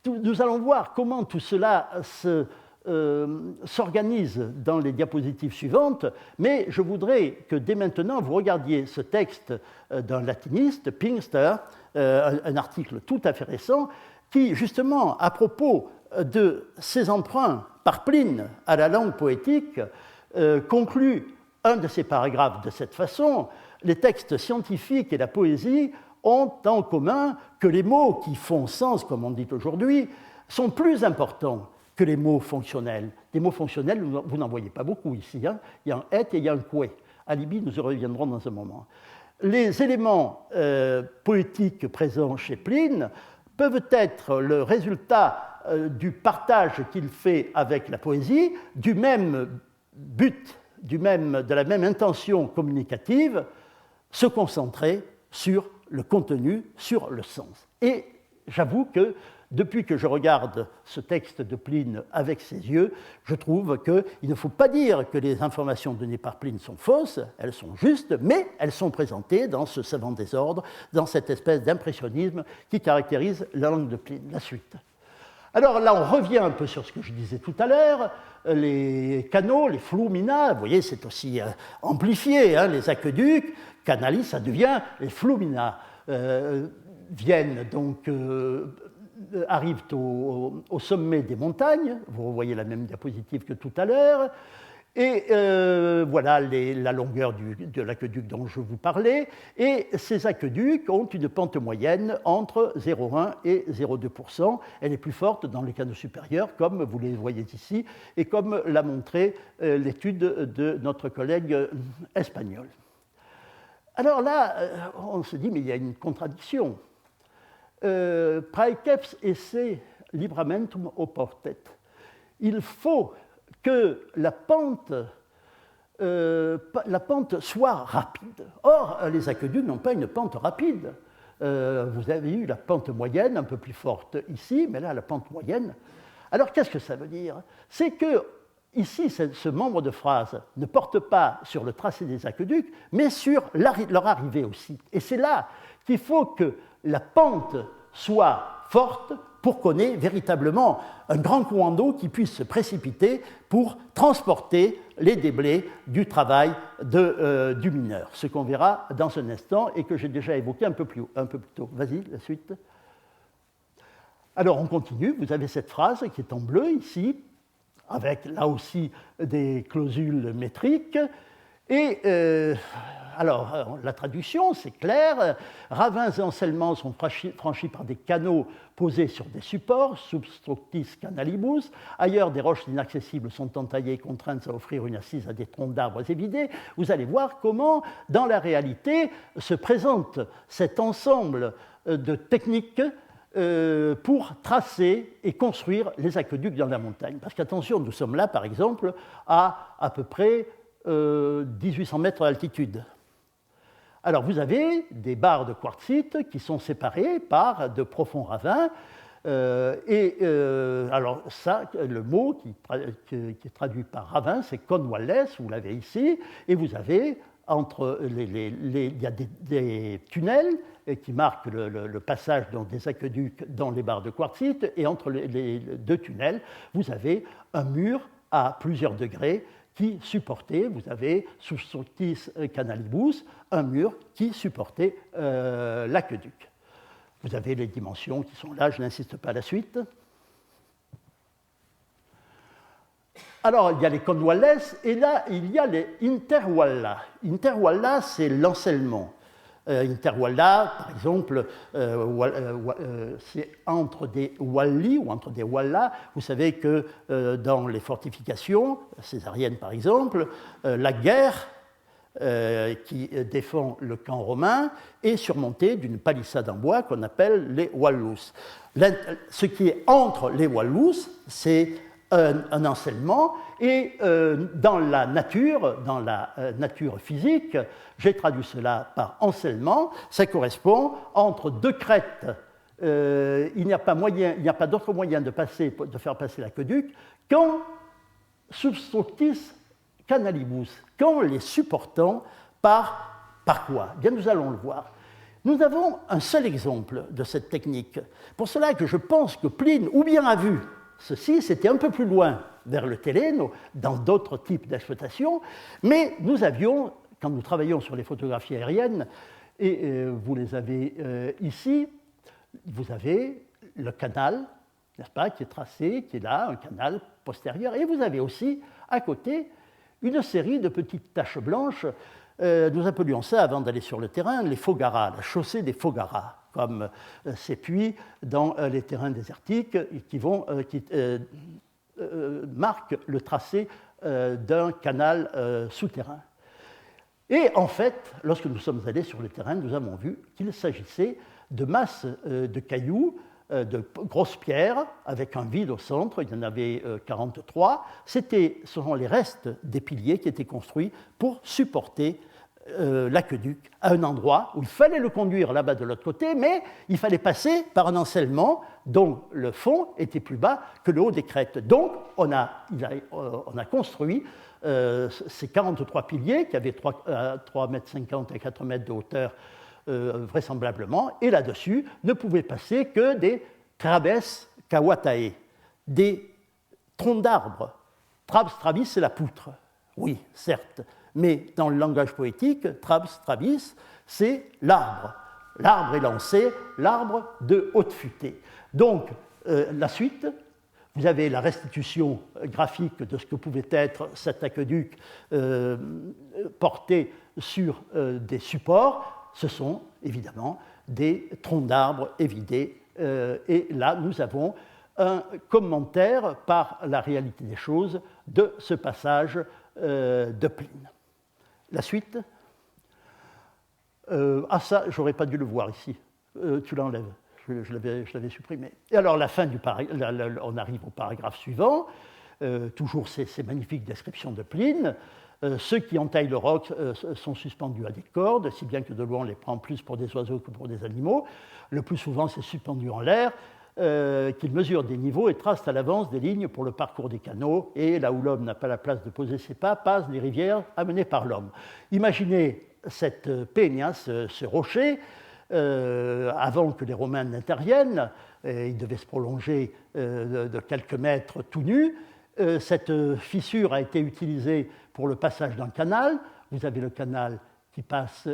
nous allons voir comment tout cela s'organise dans les diapositives suivantes, mais je voudrais que dès maintenant vous regardiez ce texte d'un latiniste, Pinster, un article tout à fait récent, qui justement, à propos de ces emprunts par Pline à la langue poétique conclut un de ces paragraphes de cette façon: les textes scientifiques et la poésie ont en commun que les mots qui font sens, comme on dit aujourd'hui, sont plus importants que les mots fonctionnels. Des mots fonctionnels, vous n'en voyez pas beaucoup ici. Hein. Il y a un et et il y a un que. À Libye, nous y reviendrons dans un moment. Les éléments poétiques présents chez Pline peuvent être le résultat du partage qu'il fait avec la poésie, du même but, de la même intention communicative, se concentrer sur le contenu, sur le sens. Et j'avoue que depuis que je regarde ce texte de Pline avec ses yeux, je trouve qu'il ne faut pas dire que les informations données par Pline sont fausses, elles sont justes, mais elles sont présentées dans ce savant désordre, dans cette espèce d'impressionnisme qui caractérise la langue de Pline. La suite. Alors là, on revient un peu sur ce que je disais tout à l'heure. Les canaux, les flumina, vous voyez, c'est aussi amplifié, hein, les aqueducs. Canali, ça devient les flumina. Viennent donc, arrivent au sommet des montagnes. Vous revoyez la même diapositive que tout à l'heure. Et voilà la longueur de l'aqueduc dont je vous parlais. Et ces aqueducs ont une pente moyenne entre 0,1 et 0,2%. Elle est plus forte dans les canaux supérieurs, comme vous les voyez ici, et comme l'a montré l'étude de notre collègue espagnol. Alors là, on se dit, mais il y a une contradiction. Praeceps esse libramentum oportet. Il faut que la pente soit rapide. Or, les aqueducs n'ont pas une pente rapide. Vous avez eu la pente moyenne, un peu plus forte ici, mais là, la pente moyenne. Alors, qu'est-ce que ça veut dire? C'est que, ici, ce membre de phrase ne porte pas sur le tracé des aqueducs, mais sur leur arrivée aussi. Et c'est là qu'il faut que la pente soit forte pour qu'on ait véritablement un grand courant d'eau qui puisse se précipiter pour transporter les déblais du travail du mineur. Ce qu'on verra dans un instant et que j'ai déjà évoqué un peu plus tôt. Vas-y, la suite. Alors on continue, vous avez cette phrase qui est en bleu ici, avec là aussi des clausules métriques. Et alors, la traduction, c'est clair. Ravins et enseignements sont franchis par des canaux posés sur des supports, substructis canalibus. Ailleurs, des roches inaccessibles sont entaillées et contraintes à offrir une assise à des troncs d'arbres évidés. Vous allez voir comment, dans la réalité, se présente cet ensemble de techniques pour tracer et construire les aqueducs dans la montagne. Parce qu'attention, nous sommes là, par exemple, à peu près 1800 mètres d'altitude. Alors, vous avez des barres de quartzite qui sont séparées par de profonds ravins. Alors, ça, le mot qui est traduit par ravin, c'est conwalles, vous l'avez ici, et vous avez il y a des tunnels qui marquent le passage des aqueducs dans les barres de quartzite, et entre les deux tunnels, vous avez un mur à plusieurs degrés qui supportait, vous avez substructis canalibus, un mur qui supportait l'aqueduc. Vous avez les dimensions qui sont là, je n'insiste pas à la suite. Alors, il y a les conwalles, et là, il y a les interwalla. Interwalla, c'est l'enseignement. Interwalla, par exemple, c'est entre des wallis ou entre des wallas. Vous savez que dans les fortifications césariennes, par exemple, la guerre qui défend le camp romain est surmontée d'une palissade en bois qu'on appelle les wallus. Ce qui est entre les wallus, c'est un enseignement, et dans la nature physique, j'ai traduit cela par enseignement, ça correspond entre deux crêtes. Il n'y a pas d'autre moyen de faire passer l'aqueduc qu'en substructis canalibus, qu'en les supportant par quoi? Bien, nous allons le voir. Nous avons un seul exemple de cette technique. Pour cela que je pense que Pline, ou bien a vu ceci, c'était un peu plus loin vers le Téléno, dans d'autres types d'exploitation, mais nous avions, quand nous travaillions sur les photographies aériennes, et vous les avez ici, vous avez le canal n'est-ce pas, qui est tracé, qui est là, un canal postérieur. Et vous avez aussi, à côté, une série de petites taches blanches. Nous appelions ça, avant d'aller sur le terrain, les Fogaras, la chaussée des Fogaras, comme ces puits dans les terrains désertiques qui marquent le tracé d'un canal souterrain. Et en fait, lorsque nous sommes allés sur le terrain, nous avons vu qu'il s'agissait de masses de cailloux, de grosses pierres, avec un vide au centre, il y en avait 43. Ce sont les restes des piliers qui étaient construits pour supporter l'aqueduc à un endroit où il fallait le conduire là-bas de l'autre côté, mais il fallait passer par un encellement dont le fond était plus bas que le haut des crêtes. Donc, on a construit ces 43 piliers qui avaient 3,50 m et 4 mètres de hauteur vraisemblablement, et là-dessus ne pouvaient passer que des trabes kawatae, des troncs d'arbres. Trabes, trabis, c'est la poutre, oui, certes, mais dans le langage poétique, trabes, trabis, c'est l'arbre. L'arbre élancé, l'arbre de haute futée. Donc, la suite, vous avez la restitution graphique de ce que pouvait être cet aqueduc porté sur des supports. Ce sont évidemment des troncs d'arbres évidés. Et là, nous avons un commentaire par la réalité des choses de ce passage de Pline. La suite. Ça, j'aurais pas dû le voir ici. Tu l'enlèves. Je l'avais supprimé. Et alors, la fin on arrive au paragraphe suivant. Toujours ces magnifiques descriptions de Pline. Ceux qui entaillent le roc sont suspendus à des cordes, si bien que de loin on les prend plus pour des oiseaux que pour des animaux. Le plus souvent, c'est suspendu en l'air, qu'ils mesurent des niveaux et tracent à l'avance des lignes pour le parcours des canaux. Et là où l'homme n'a pas la place de poser ses pas, passent les rivières amenées par l'homme. Imaginez cette peña, ce rocher, avant que les Romains n'interviennent. Il devait se prolonger de quelques mètres tout nu. Cette fissure a été utilisée pour le passage d'un canal. Vous avez le canal qui passe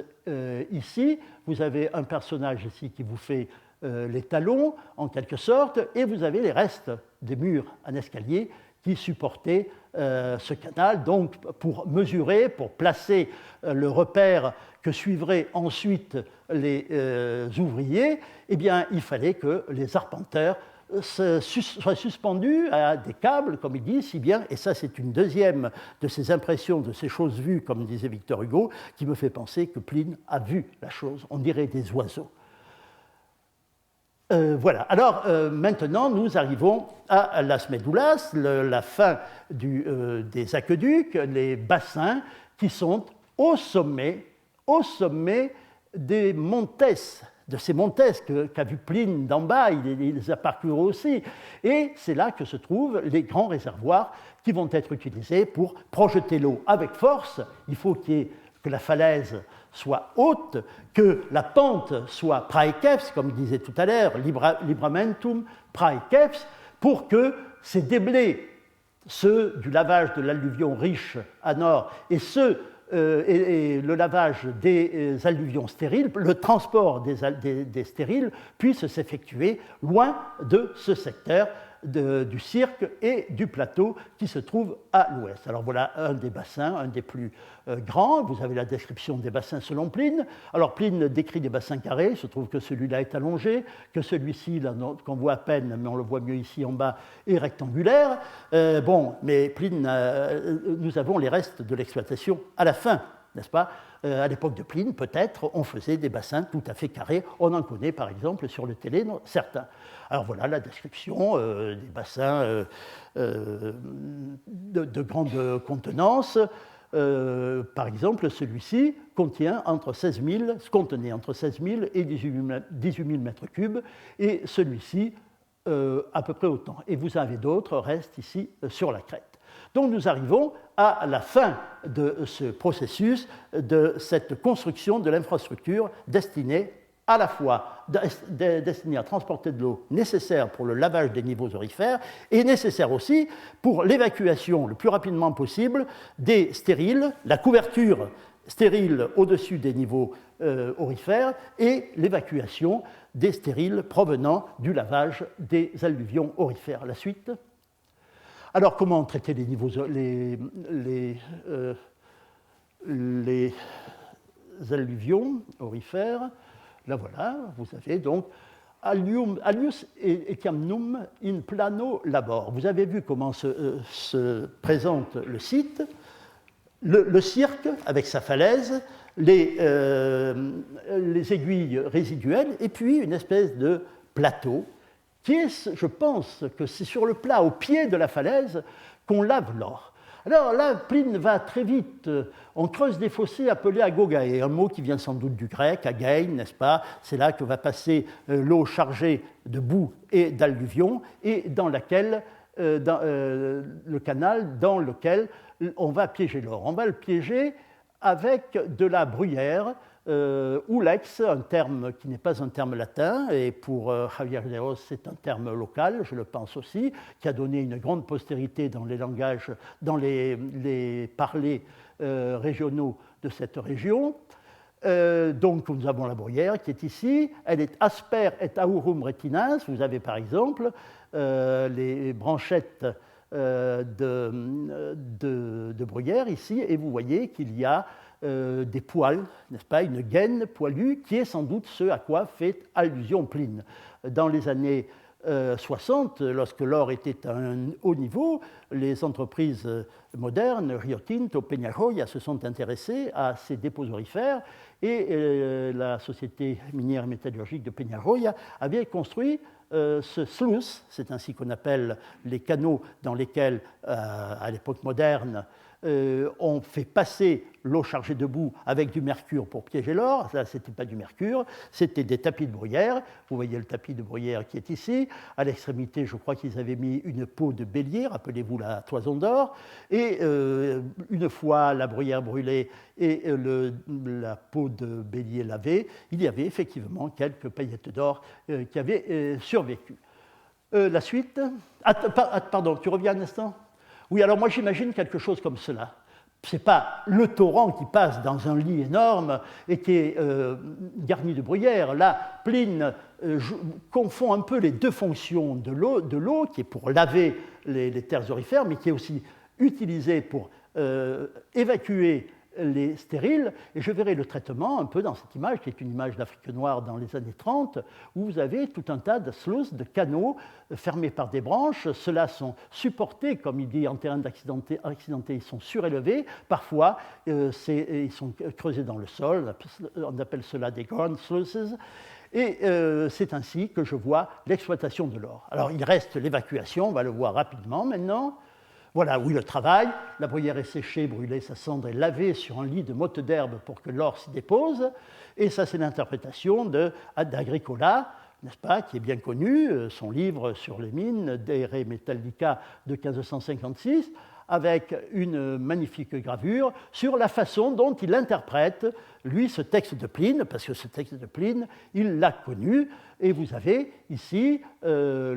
ici. Vous avez un personnage ici qui vous fait les talons, en quelque sorte, et vous avez les restes des murs en escalier qui supportaient ce canal. Donc, pour mesurer, pour placer le repère que suivraient ensuite les ouvriers, eh bien, il fallait que les arpenteurs soient suspendus à des câbles, comme il dit si bien, et ça c'est une deuxième de ces impressions, de ces choses vues, comme disait Victor Hugo, qui me fait penser que Pline a vu la chose, on dirait des oiseaux. Voilà, alors maintenant nous arrivons à Las Medullas, la fin des aqueducs, les bassins qui sont au sommet des montes, de ces montes qu'a vu Pline d'en bas, il les a parcourus aussi. Et c'est là que se trouvent les grands réservoirs qui vont être utilisés pour projeter l'eau avec force. Il faut que la falaise soit haute, que la pente soit praekeps, comme je disais tout à l'heure, libramentum praekeps, pour que ces déblais, ceux du lavage de l'alluvion riche à nord et le lavage des alluvions stériles, le transport des stériles puisse s'effectuer loin de ce secteur du cirque et du plateau qui se trouve à l'ouest. Alors voilà un des bassins, un des plus grands. Vous avez la description des bassins selon Pline. Alors Pline décrit des bassins carrés. Il se trouve que celui-là est allongé, que celui-ci, qu'on voit à peine, mais on le voit mieux ici en bas, est rectangulaire. Mais Pline, nous avons les restes de l'exploitation à la fin, n'est-ce pas ? À l'époque de Pline, peut-être, on faisait des bassins tout à fait carrés. On en connaît, par exemple, sur le Télène, certains. Alors voilà la description des bassins de grande contenance. Par exemple, celui-ci contenait entre 16 000 et 18 000 mètres cubes, et celui-ci à peu près autant. Et vous avez d'autres restes ici sur la crête. Donc nous arrivons à la fin de ce processus, de cette construction de l'infrastructure destinée à la fois destinée à transporter de l'eau nécessaire pour le lavage des niveaux aurifères et nécessaire aussi pour l'évacuation le plus rapidement possible des stériles, la couverture stériles au-dessus des niveaux aurifères et l'évacuation des stériles provenant du lavage des alluvions aurifères. La suite. Alors, comment traiter les niveaux, les alluvions aurifères? Là, voilà, vous avez donc Allius etiamnum in plano labor. Vous avez vu comment se présente le site, le cirque avec sa falaise, les aiguilles résiduelles, et puis une espèce de plateau qui est, je pense que c'est sur le plat, au pied de la falaise, qu'on lave l'or. Alors là, Pline va très vite. On creuse des fossés appelés agogae, un mot qui vient sans doute du grec, again, n'est-ce pas? C'est là que va passer l'eau chargée de boue et d'alluvions, et dans laquelle, le canal dans lequel on va piéger l'or. On va le piéger avec de la bruyère, Ulex, un terme qui n'est pas un terme latin, et pour Javier Leos, c'est un terme local, je le pense aussi, qui a donné une grande postérité dans les langages, dans les parlers régionaux de cette région. Donc nous avons la bruyère qui est ici, elle est asper et aurum retinas, vous avez par exemple les branchettes de bruyère ici, et vous voyez qu'il y a des poils, n'est-ce pas, une gaine poilue, qui est sans doute ce à quoi fait allusion Pline. Dans les années 60, lorsque l'or était à un haut niveau, les entreprises modernes, Rio Tinto, Peñarroya, se sont intéressées à ces dépôts aurifères, et la société minière et métallurgique de Peñarroya avait construit ce sluice, c'est ainsi qu'on appelle les canaux dans lesquels, à l'époque moderne, on fait passer l'eau chargée de boue avec du mercure pour piéger l'or. Ça, ce n'était pas du mercure, c'était des tapis de bruyère. Vous voyez le tapis de bruyère qui est ici. À l'extrémité, je crois qu'ils avaient mis une peau de bélier, rappelez-vous la toison d'or. Et une fois la bruyère brûlée et la peau de bélier lavée, il y avait effectivement quelques paillettes d'or qui avaient survécu. La suite. Pardon, tu reviens un instant ? Oui, alors moi j'imagine quelque chose comme cela. Ce n'est pas le torrent qui passe dans un lit énorme et qui est garni de bruyère. Là, Pline confond un peu les deux fonctions de l'eau, qui est pour laver les terres aurifères, mais qui est aussi utilisée pour évacuer les stériles, et je verrai le traitement un peu dans cette image, qui est une image d'Afrique noire dans les années 30, où vous avez tout un tas de sluices, de canaux fermés par des branches. Ceux-là sont supportés, comme il dit, en terrain accidenté, ils sont surélevés. Parfois, ils sont creusés dans le sol, on appelle cela des ground sluices. Et c'est ainsi que je vois l'exploitation de l'or. Alors, il reste l'évacuation, on va le voir rapidement maintenant. Voilà, oui, le travail. La bruyère est séchée, brûlée, sa cendre est lavée sur un lit de mottes d'herbe pour que l'or s'y dépose. Et ça, c'est l'interprétation d'Agricola, n'est-ce pas, qui est bien connu, son livre sur les mines, De Re Metallica de 1556, avec une magnifique gravure sur la façon dont il interprète, lui, ce texte de Pline, parce que ce texte de Pline, il l'a connu. Et vous avez ici le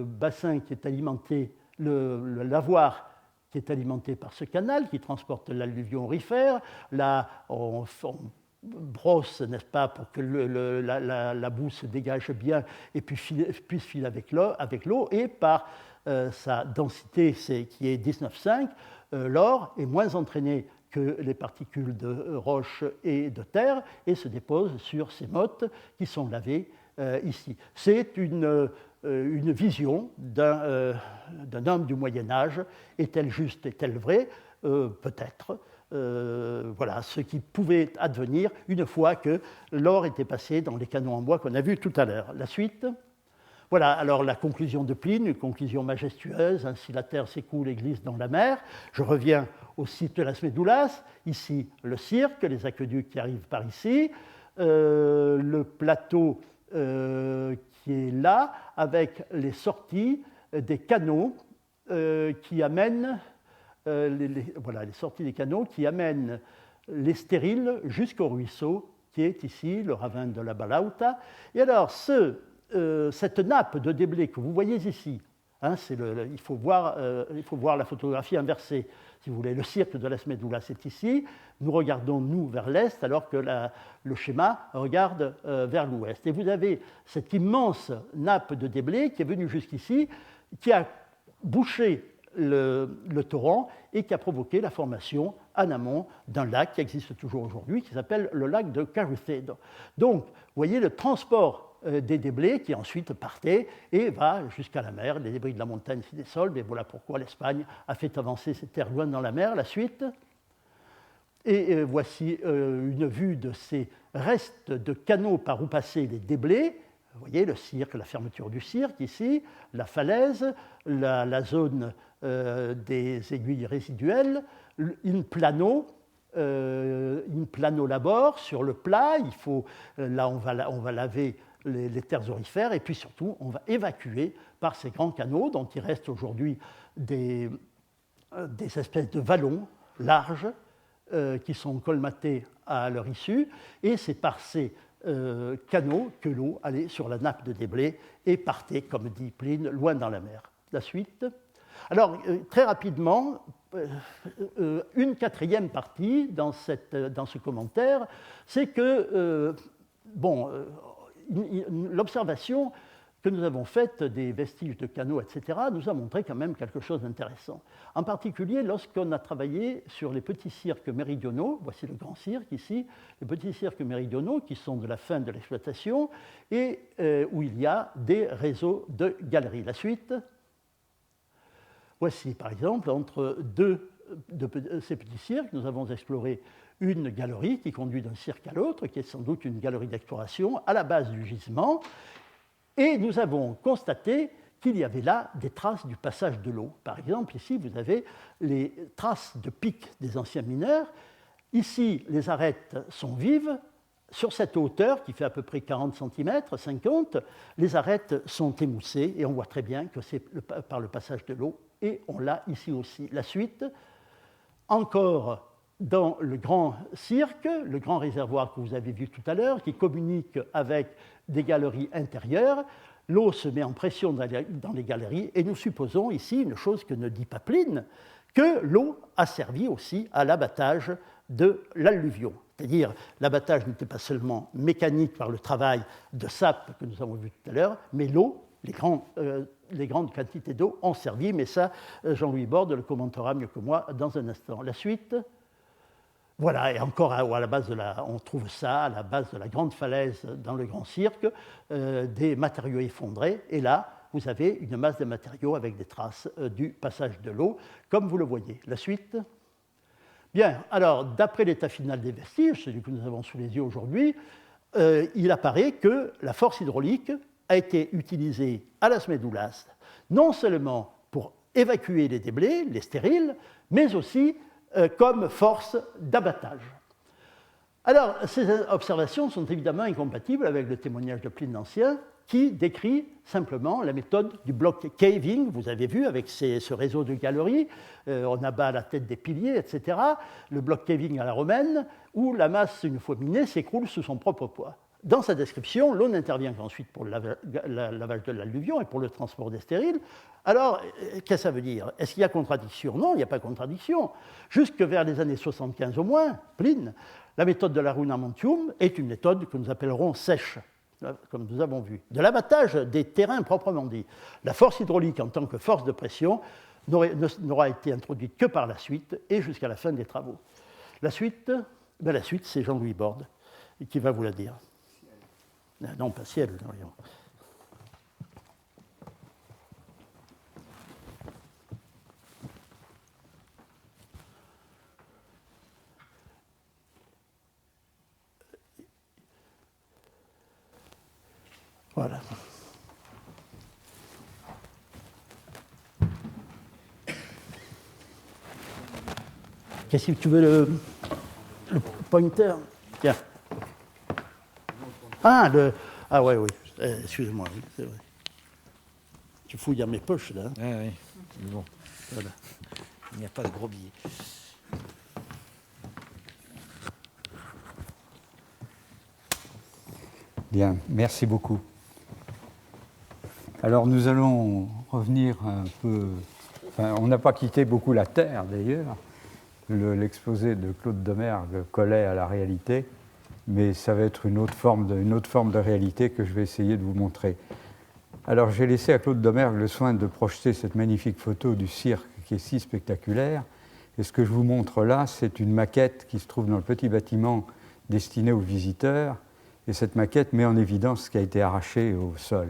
bassin qui est alimenté, le lavoir qui est alimenté par ce canal qui transporte l'alluvion aurifère. Là, on brosse, n'est-ce pas, pour que la boue se dégage bien et puisse filer avec l'eau. Et par sa densité, qui est 19,5, l'or est moins entraîné que les particules de roche et de terre et se déposent sur ces mottes qui sont lavées ici. C'est une vision d'un homme du Moyen-Âge. Est-elle juste, est-elle vraie? Peut-être. Voilà ce qui pouvait advenir une fois que l'or était passé dans les canons en bois qu'on a vus tout à l'heure. La suite. Voilà, alors la conclusion de Pline, une conclusion majestueuse, ainsi la terre s'écoule et glisse dans la mer. Je reviens au site de Las Médulas, ici le cirque, les aqueducs qui arrivent par ici, le plateau qui est là, avec les sorties des canaux qui amènent, voilà, les sorties des canaux qui amènent les stériles jusqu'au ruisseau qui est ici, le ravin de la Balauta. Et alors, cette nappe de déblai que vous voyez ici, Hein, il faut voir la photographie inversée. Si vous voulez, le cirque de Las Médulas est ici. Nous regardons, nous, vers l'est, alors que le schéma regarde vers l'ouest. Et vous avez cette immense nappe de déblai qui est venue jusqu'ici, qui a bouché le torrent et qui a provoqué la formation en amont d'un lac qui existe toujours aujourd'hui, qui s'appelle le lac de Carucedo. Donc, vous voyez le transport des déblais qui ensuite partaient et va jusqu'à la mer. Les débris de la montagne s'y dissolvent, et voilà pourquoi l'Espagne a fait avancer ses terres loin dans la mer. La suite. Et voici une vue de ces restes de canaux par où passaient les déblais. Vous voyez le cirque, la fermeture du cirque ici, la falaise, la zone des aiguilles résiduelles, une plano labore sur le plat. Là, on va laver les terres aurifères, et puis surtout, on va évacuer par ces grands canaux dont il reste aujourd'hui des espèces de vallons larges qui sont colmatés à leur issue, et c'est par ces canaux que l'eau allait sur la nappe de déblai et partait, comme dit Pline, loin dans la mer. La suite. Alors, très rapidement, une quatrième partie dans ce commentaire, c'est que, l'observation que nous avons faite des vestiges de canaux, etc., nous a montré quand même quelque chose d'intéressant. En particulier, lorsqu'on a travaillé sur les petits cirques méridionaux, voici le grand cirque ici, les petits cirques méridionaux qui sont de la fin de l'exploitation et où il y a des réseaux de galeries. La suite. Voici, par exemple, entre deux de ces petits cirques, nous avons exploré une galerie qui conduit d'un cirque à l'autre, qui est sans doute une galerie d'exploration à la base du gisement, et nous avons constaté qu'il y avait là des traces du passage de l'eau. Par exemple, ici, vous avez les traces de pics des anciens mineurs. Ici, les arêtes sont vives. Sur cette hauteur, qui fait à peu près 40 cm, 50, les arêtes sont émoussées, et on voit très bien que c'est par le passage de l'eau, et on l'a ici aussi. La suite, encore dans le grand cirque, le grand réservoir que vous avez vu tout à l'heure, qui communique avec des galeries intérieures, l'eau se met en pression dans les galeries, et nous supposons ici une chose que ne dit pas Pline, que l'eau a servi aussi à l'abattage de l'alluvion. C'est-à-dire, l'abattage n'était pas seulement mécanique par le travail de sape que nous avons vu tout à l'heure, mais l'eau, les grandes quantités d'eau ont servi, mais ça, Jean-Louis Borde le commentera mieux que moi dans un instant. La suite. Voilà, et encore à la base on trouve ça à la base de la grande falaise dans le grand cirque, des matériaux effondrés, et là, vous avez une masse de matériaux avec des traces du passage de l'eau, comme vous le voyez. La suite. Bien, alors, d'après l'état final des vestiges, celui que nous avons sous les yeux aujourd'hui, il apparaît que la force hydraulique a été utilisée à Las Médulas, non seulement pour évacuer les déblais, les stériles, mais aussi comme force d'abattage. Alors, ces observations sont évidemment incompatibles avec le témoignage de Pline l'Ancien, qui décrit simplement la méthode du block caving, vous avez vu, avec ce réseau de galeries, on abat la tête des piliers, etc., le block caving à la romaine, où la masse, une fois minée, s'écroule sous son propre poids. Dans sa description, l'eau n'intervient qu'ensuite pour le lavage de l'alluvion et pour le transport des stériles. Alors, qu'est-ce que ça veut dire? Est-ce qu'il y a contradiction? Non, il n'y a pas de contradiction. Jusque vers les années 75 au moins, Pline, la méthode de la Runamontium est une méthode que nous appellerons sèche, comme nous avons vu. De l'abattage des terrains proprement dit. La force hydraulique en tant que force de pression n'aura été introduite que par la suite et jusqu'à la fin des travaux. La suite, c'est Jean-Louis Borde qui va vous la dire. Non, pas ciel. Non. Voilà. Qu'est-ce que tu veux le pointer? Tiens. Ah ouais, oui. Excusez-moi, oui, c'est vrai. Tu fouilles dans mes poches, là. Oui. Bon. Voilà. Il n'y a pas de gros billets. Bien, merci beaucoup. Alors nous allons revenir un peu... Enfin, on n'a pas quitté beaucoup la Terre, d'ailleurs. L'exposé de Claude Domergue collait à la réalité, mais ça va être une autre forme de réalité que je vais essayer de vous montrer. Alors, j'ai laissé à Claude Domergue le soin de projeter cette magnifique photo du cirque qui est si spectaculaire. Et ce que je vous montre là, c'est une maquette qui se trouve dans le petit bâtiment destiné aux visiteurs. Et cette maquette met en évidence ce qui a été arraché au sol.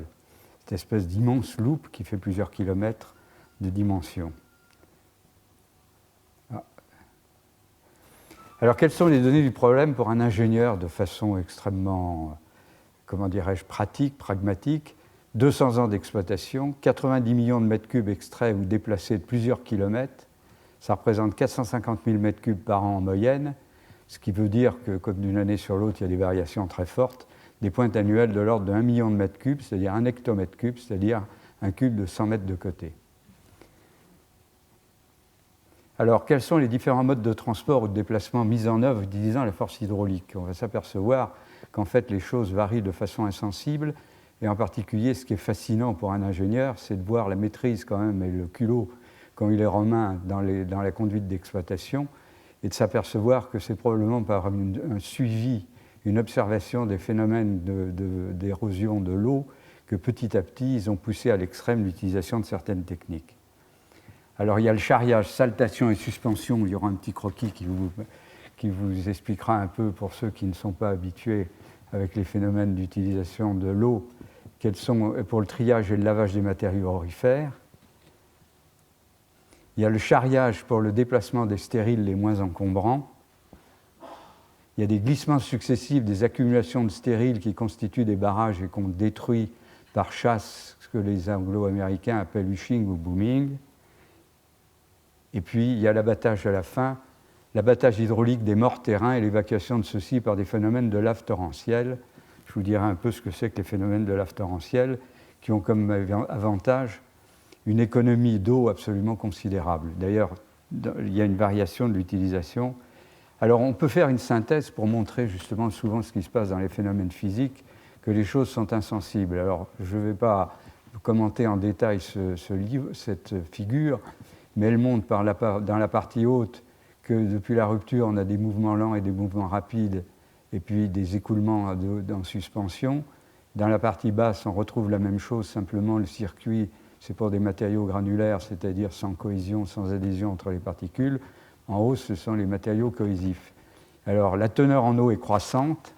Cette espèce d'immense loupe qui fait plusieurs kilomètres de dimension. Alors, quelles sont les données du problème pour un ingénieur de façon extrêmement, comment dirais-je, pratique, pragmatique? 200 ans d'exploitation, 90 millions de mètres cubes extraits ou déplacés de plusieurs kilomètres. Ça représente 450 000 mètres cubes par an en moyenne, ce qui veut dire que, comme d'une année sur l'autre, il y a des variations très fortes, des pointes annuelles de l'ordre de 1 million de mètres cubes, c'est-à-dire 1 hectomètre cube, c'est-à-dire un cube de 100 mètres de côté. Alors, quels sont les différents modes de transport ou de déplacement mis en œuvre utilisant la force hydraulique? On va s'apercevoir qu'en fait, les choses varient de façon insensible, et en particulier, ce qui est fascinant pour un ingénieur, c'est de voir la maîtrise quand même et le culot quand il est en main dans la conduite d'exploitation, et de s'apercevoir que c'est probablement par un suivi, une observation des phénomènes d'érosion de l'eau que petit à petit, ils ont poussé à l'extrême l'utilisation de certaines techniques. Alors il y a le charriage, saltation et suspension. Il y aura un petit croquis qui vous expliquera un peu, pour ceux qui ne sont pas habitués avec les phénomènes d'utilisation de l'eau, quels sont pour le triage et le lavage des matériaux aurifères. Il y a le charriage pour le déplacement des stériles les moins encombrants. Il y a des glissements successifs, des accumulations de stériles qui constituent des barrages et qu'on détruit par chasse, ce que les anglo-américains appellent hushing ou booming. Et puis, il y a l'abattage à la fin, l'abattage hydraulique des morts terrains et l'évacuation de ceux-ci par des phénomènes de lave torrentielle. Je vous dirai un peu ce que c'est que les phénomènes de lave torrentielle, qui ont comme avantage une économie d'eau absolument considérable. D'ailleurs, il y a une variation de l'utilisation. Alors, on peut faire une synthèse pour montrer justement souvent ce qui se passe dans les phénomènes physiques, que les choses sont insensibles. Alors, je ne vais pas commenter en détail cette figure, mais elle montre dans la partie haute que depuis la rupture, on a des mouvements lents et des mouvements rapides, et puis des écoulements en suspension. Dans la partie basse, on retrouve la même chose, simplement le circuit, c'est pour des matériaux granulaires, c'est-à-dire sans cohésion, sans adhésion entre les particules. En haut, ce sont les matériaux cohésifs. Alors, la teneur en eau est croissante,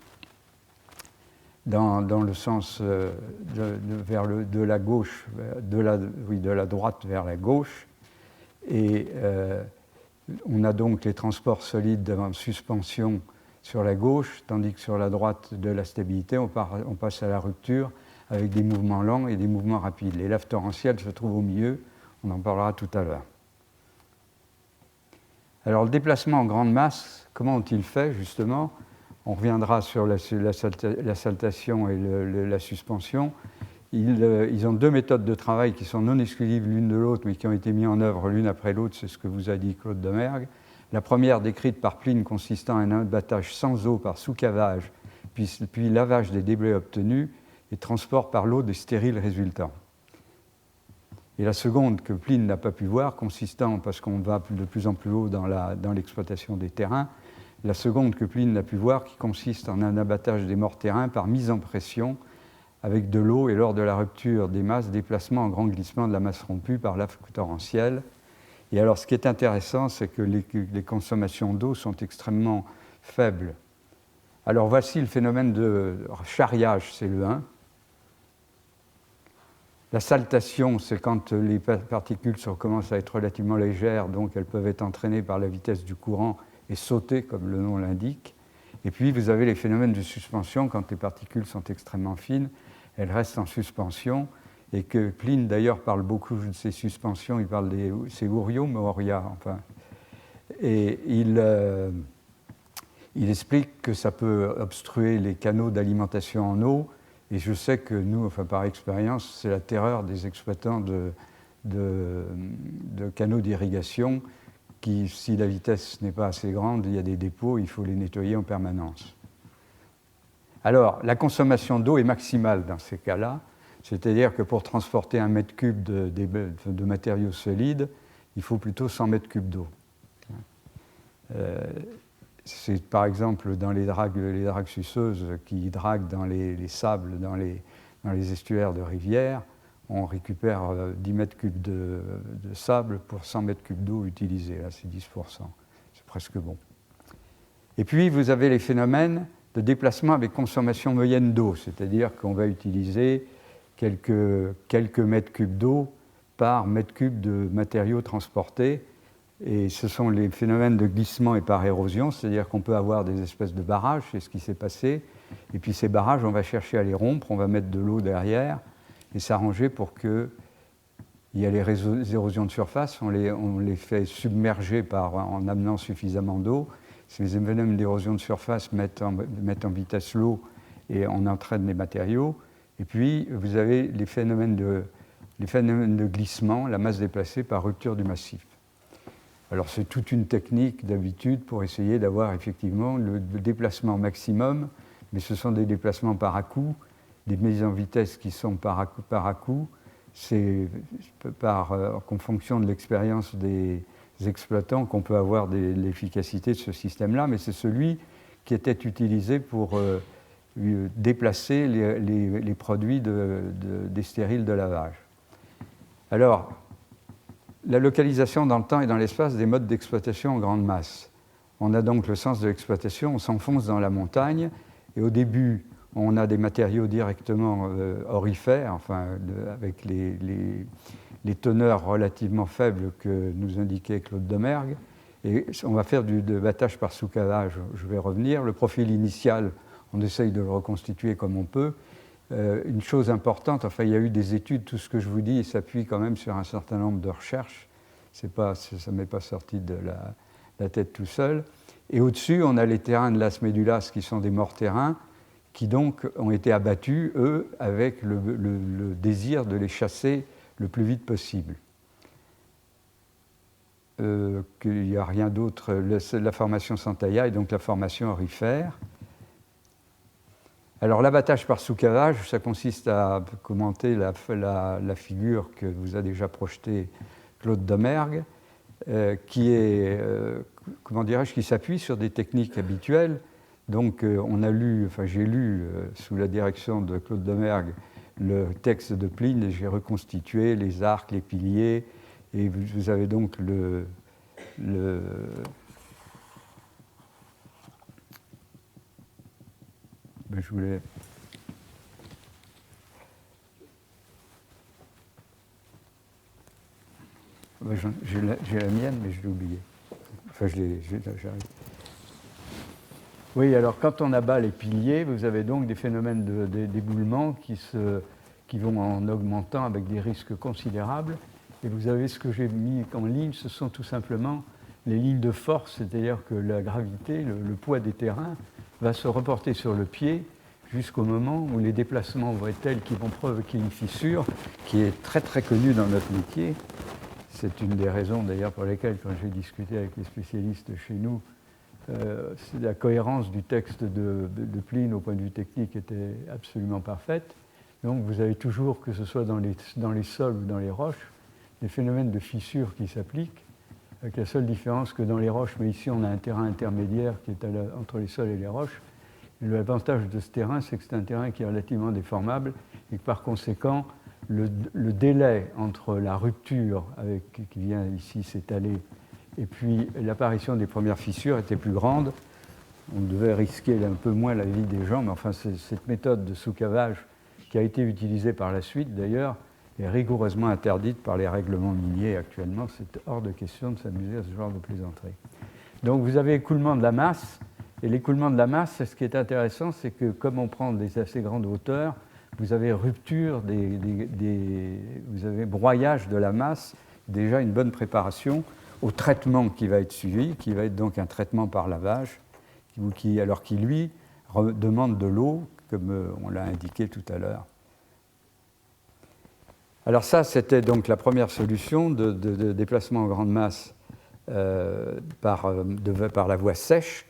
dans le sens de la gauche, de la droite vers la gauche. Et on a donc les transports solides en suspension sur la gauche, tandis que sur la droite de la stabilité, on passe à la rupture avec des mouvements lents et des mouvements rapides. Les laves torrentielles se trouvent au milieu, on en parlera tout à l'heure. Alors le déplacement en grande masse, comment ont-ils fait justement? On reviendra sur la saltation et la suspension. Ils ont deux méthodes de travail qui sont non exclusives l'une de l'autre, mais qui ont été mises en œuvre l'une après l'autre, c'est ce que vous a dit Claude Domergue. La première, décrite par Pline, consistant en un abattage sans eau par sous-cavage, puis lavage des débris obtenus et transport par l'eau des stériles résultants. Et la seconde, que Pline n'a pas pu voir, consistant, parce qu'on va de plus en plus haut dans l'exploitation des terrains, la seconde que Pline n'a pu voir, qui consiste en un abattage des morts terrains par mise en pression avec de l'eau et lors de la rupture des masses, déplacement en grand glissement de la masse rompue par lave torrentielle. Et alors, ce qui est intéressant, c'est que les consommations d'eau sont extrêmement faibles. Alors, voici le phénomène de charriage, c'est le 1. La saltation, c'est quand les particules commencent à être relativement légères, donc elles peuvent être entraînées par la vitesse du courant et sauter, comme le nom l'indique. Et puis, vous avez les phénomènes de suspension, quand les particules sont extrêmement fines, elles restent en suspension, et que Pline, d'ailleurs, parle beaucoup de ces suspensions, il parle c'est Urium, Auria, enfin. Et il explique que ça peut obstruer les canaux d'alimentation en eau, et je sais que nous, enfin, par expérience, c'est la terreur des exploitants de canaux d'irrigation, qui, si la vitesse n'est pas assez grande, il y a des dépôts, il faut les nettoyer en permanence. Alors, la consommation d'eau est maximale dans ces cas-là, C'est-à-dire que pour transporter 1 mètre cube de matériaux solides, il faut plutôt 100 mètres cubes d'eau. C'est par exemple dans les dragues suceuses qui draguent dans les sables, dans les estuaires de rivières, on récupère 10 mètres cubes de sable pour 100 mètres cubes d'eau utilisés. Là, c'est 10%. C'est presque bon. Et puis, vous avez les phénomènes de déplacement avec consommation moyenne d'eau, c'est-à-dire qu'on va utiliser quelques mètres cubes d'eau par mètre cube de matériaux transportés. Et ce sont les phénomènes de glissement et par érosion, c'est-à-dire qu'on peut avoir des espèces de barrages, c'est ce qui s'est passé. Et puis ces barrages, on va chercher à les rompre, on va mettre de l'eau derrière et s'arranger pour qu'il y ait les érosions de surface, on les fait submerger en amenant suffisamment d'eau. Ces phénomènes d'érosion de surface mettent en vitesse l'eau et on entraîne les matériaux. Et puis, vous avez les phénomènes de glissement, la masse déplacée par rupture du massif. Alors, c'est toute une technique d'habitude pour essayer d'avoir effectivement le déplacement maximum, mais ce sont des déplacements par à-coup, des mises en vitesse qui sont par à-coup. C'est en fonction de l'expérience des exploitants qu'on peut avoir l'efficacité de ce système-là, mais c'est celui qui était utilisé pour déplacer les produits des stériles de lavage. Alors, la localisation dans le temps et dans l'espace des modes d'exploitation en grande masse. On a donc le sens de l'exploitation, on s'enfonce dans la montagne, et au début, on a des matériaux directement aurifères, enfin, avec les teneurs relativement faibles que nous indiquait Claude Domergue. Et on va faire de battage par sous-cavage, je vais revenir. Le profil initial, on essaye de le reconstituer comme on peut. Une chose importante, enfin, il y a eu des études, tout ce que je vous dis s'appuie quand même sur un certain nombre de recherches. Ça ne m'est pas sorti de la tête tout seul. Et au-dessus, on a les terrains de Las Médulas, qui sont des morts-terrains, qui donc ont été abattus, eux, avec le désir de les chasser le plus vite possible. Qu'il n'y a rien d'autre. La formation Santaya et donc la formation aurifère. Alors l'abattage par sous-cavage, ça consiste à commenter la figure que vous a déjà projetée Claude Domergue, qui est, qui s'appuie sur des techniques habituelles. Donc j'ai lu sous la direction de Claude Domergue le texte de Pline et j'ai reconstitué les arcs, les piliers, et vous avez donc je voulais... J'ai la mienne, mais je l'ai oubliée. Enfin, j'arrive. Oui, alors quand on abat les piliers, vous avez donc des phénomènes d'éboulement qui vont en augmentant avec des risques considérables. Et vous avez ce que j'ai mis en ligne, ce sont tout simplement les lignes de force, c'est-à-dire que la gravité, le poids des terrains, va se reporter sur le pied jusqu'au moment où les déplacements vont être tels qu'ils vont provoquer une fissure qui est très très connue dans notre métier. C'est une des raisons d'ailleurs pour lesquelles, quand j'ai discuté avec les spécialistes chez nous, c'est la cohérence du texte de Pline au point de vue technique était absolument parfaite. Donc vous avez toujours, que ce soit dans les sols ou dans les roches, des phénomènes de fissure qui s'appliquent, avec la seule différence que dans les roches, mais ici on a un terrain intermédiaire qui est entre les sols et les roches. Et l'avantage de ce terrain, c'est que c'est un terrain qui est relativement déformable et que par conséquent, le délai entre la rupture qui vient ici s'étaler et puis l'apparition des premières fissures était plus grande. On devait risquer un peu moins la vie des gens, mais enfin cette méthode de sous-cavage qui a été utilisée par la suite d'ailleurs est rigoureusement interdite par les règlements miniers actuellement. C'est hors de question de s'amuser à ce genre de plaisanterie. Donc vous avez écoulement de la masse, et l'écoulement de la masse, ce qui est intéressant, c'est que comme on prend des assez grandes hauteurs, vous avez rupture, vous avez broyage de la masse, déjà une bonne préparation au traitement qui va être suivi, qui va être donc un traitement par lavage, alors qui lui demande de l'eau, comme on l'a indiqué tout à l'heure. Alors ça, c'était donc la première solution de déplacement en grande masse par la voie sèche,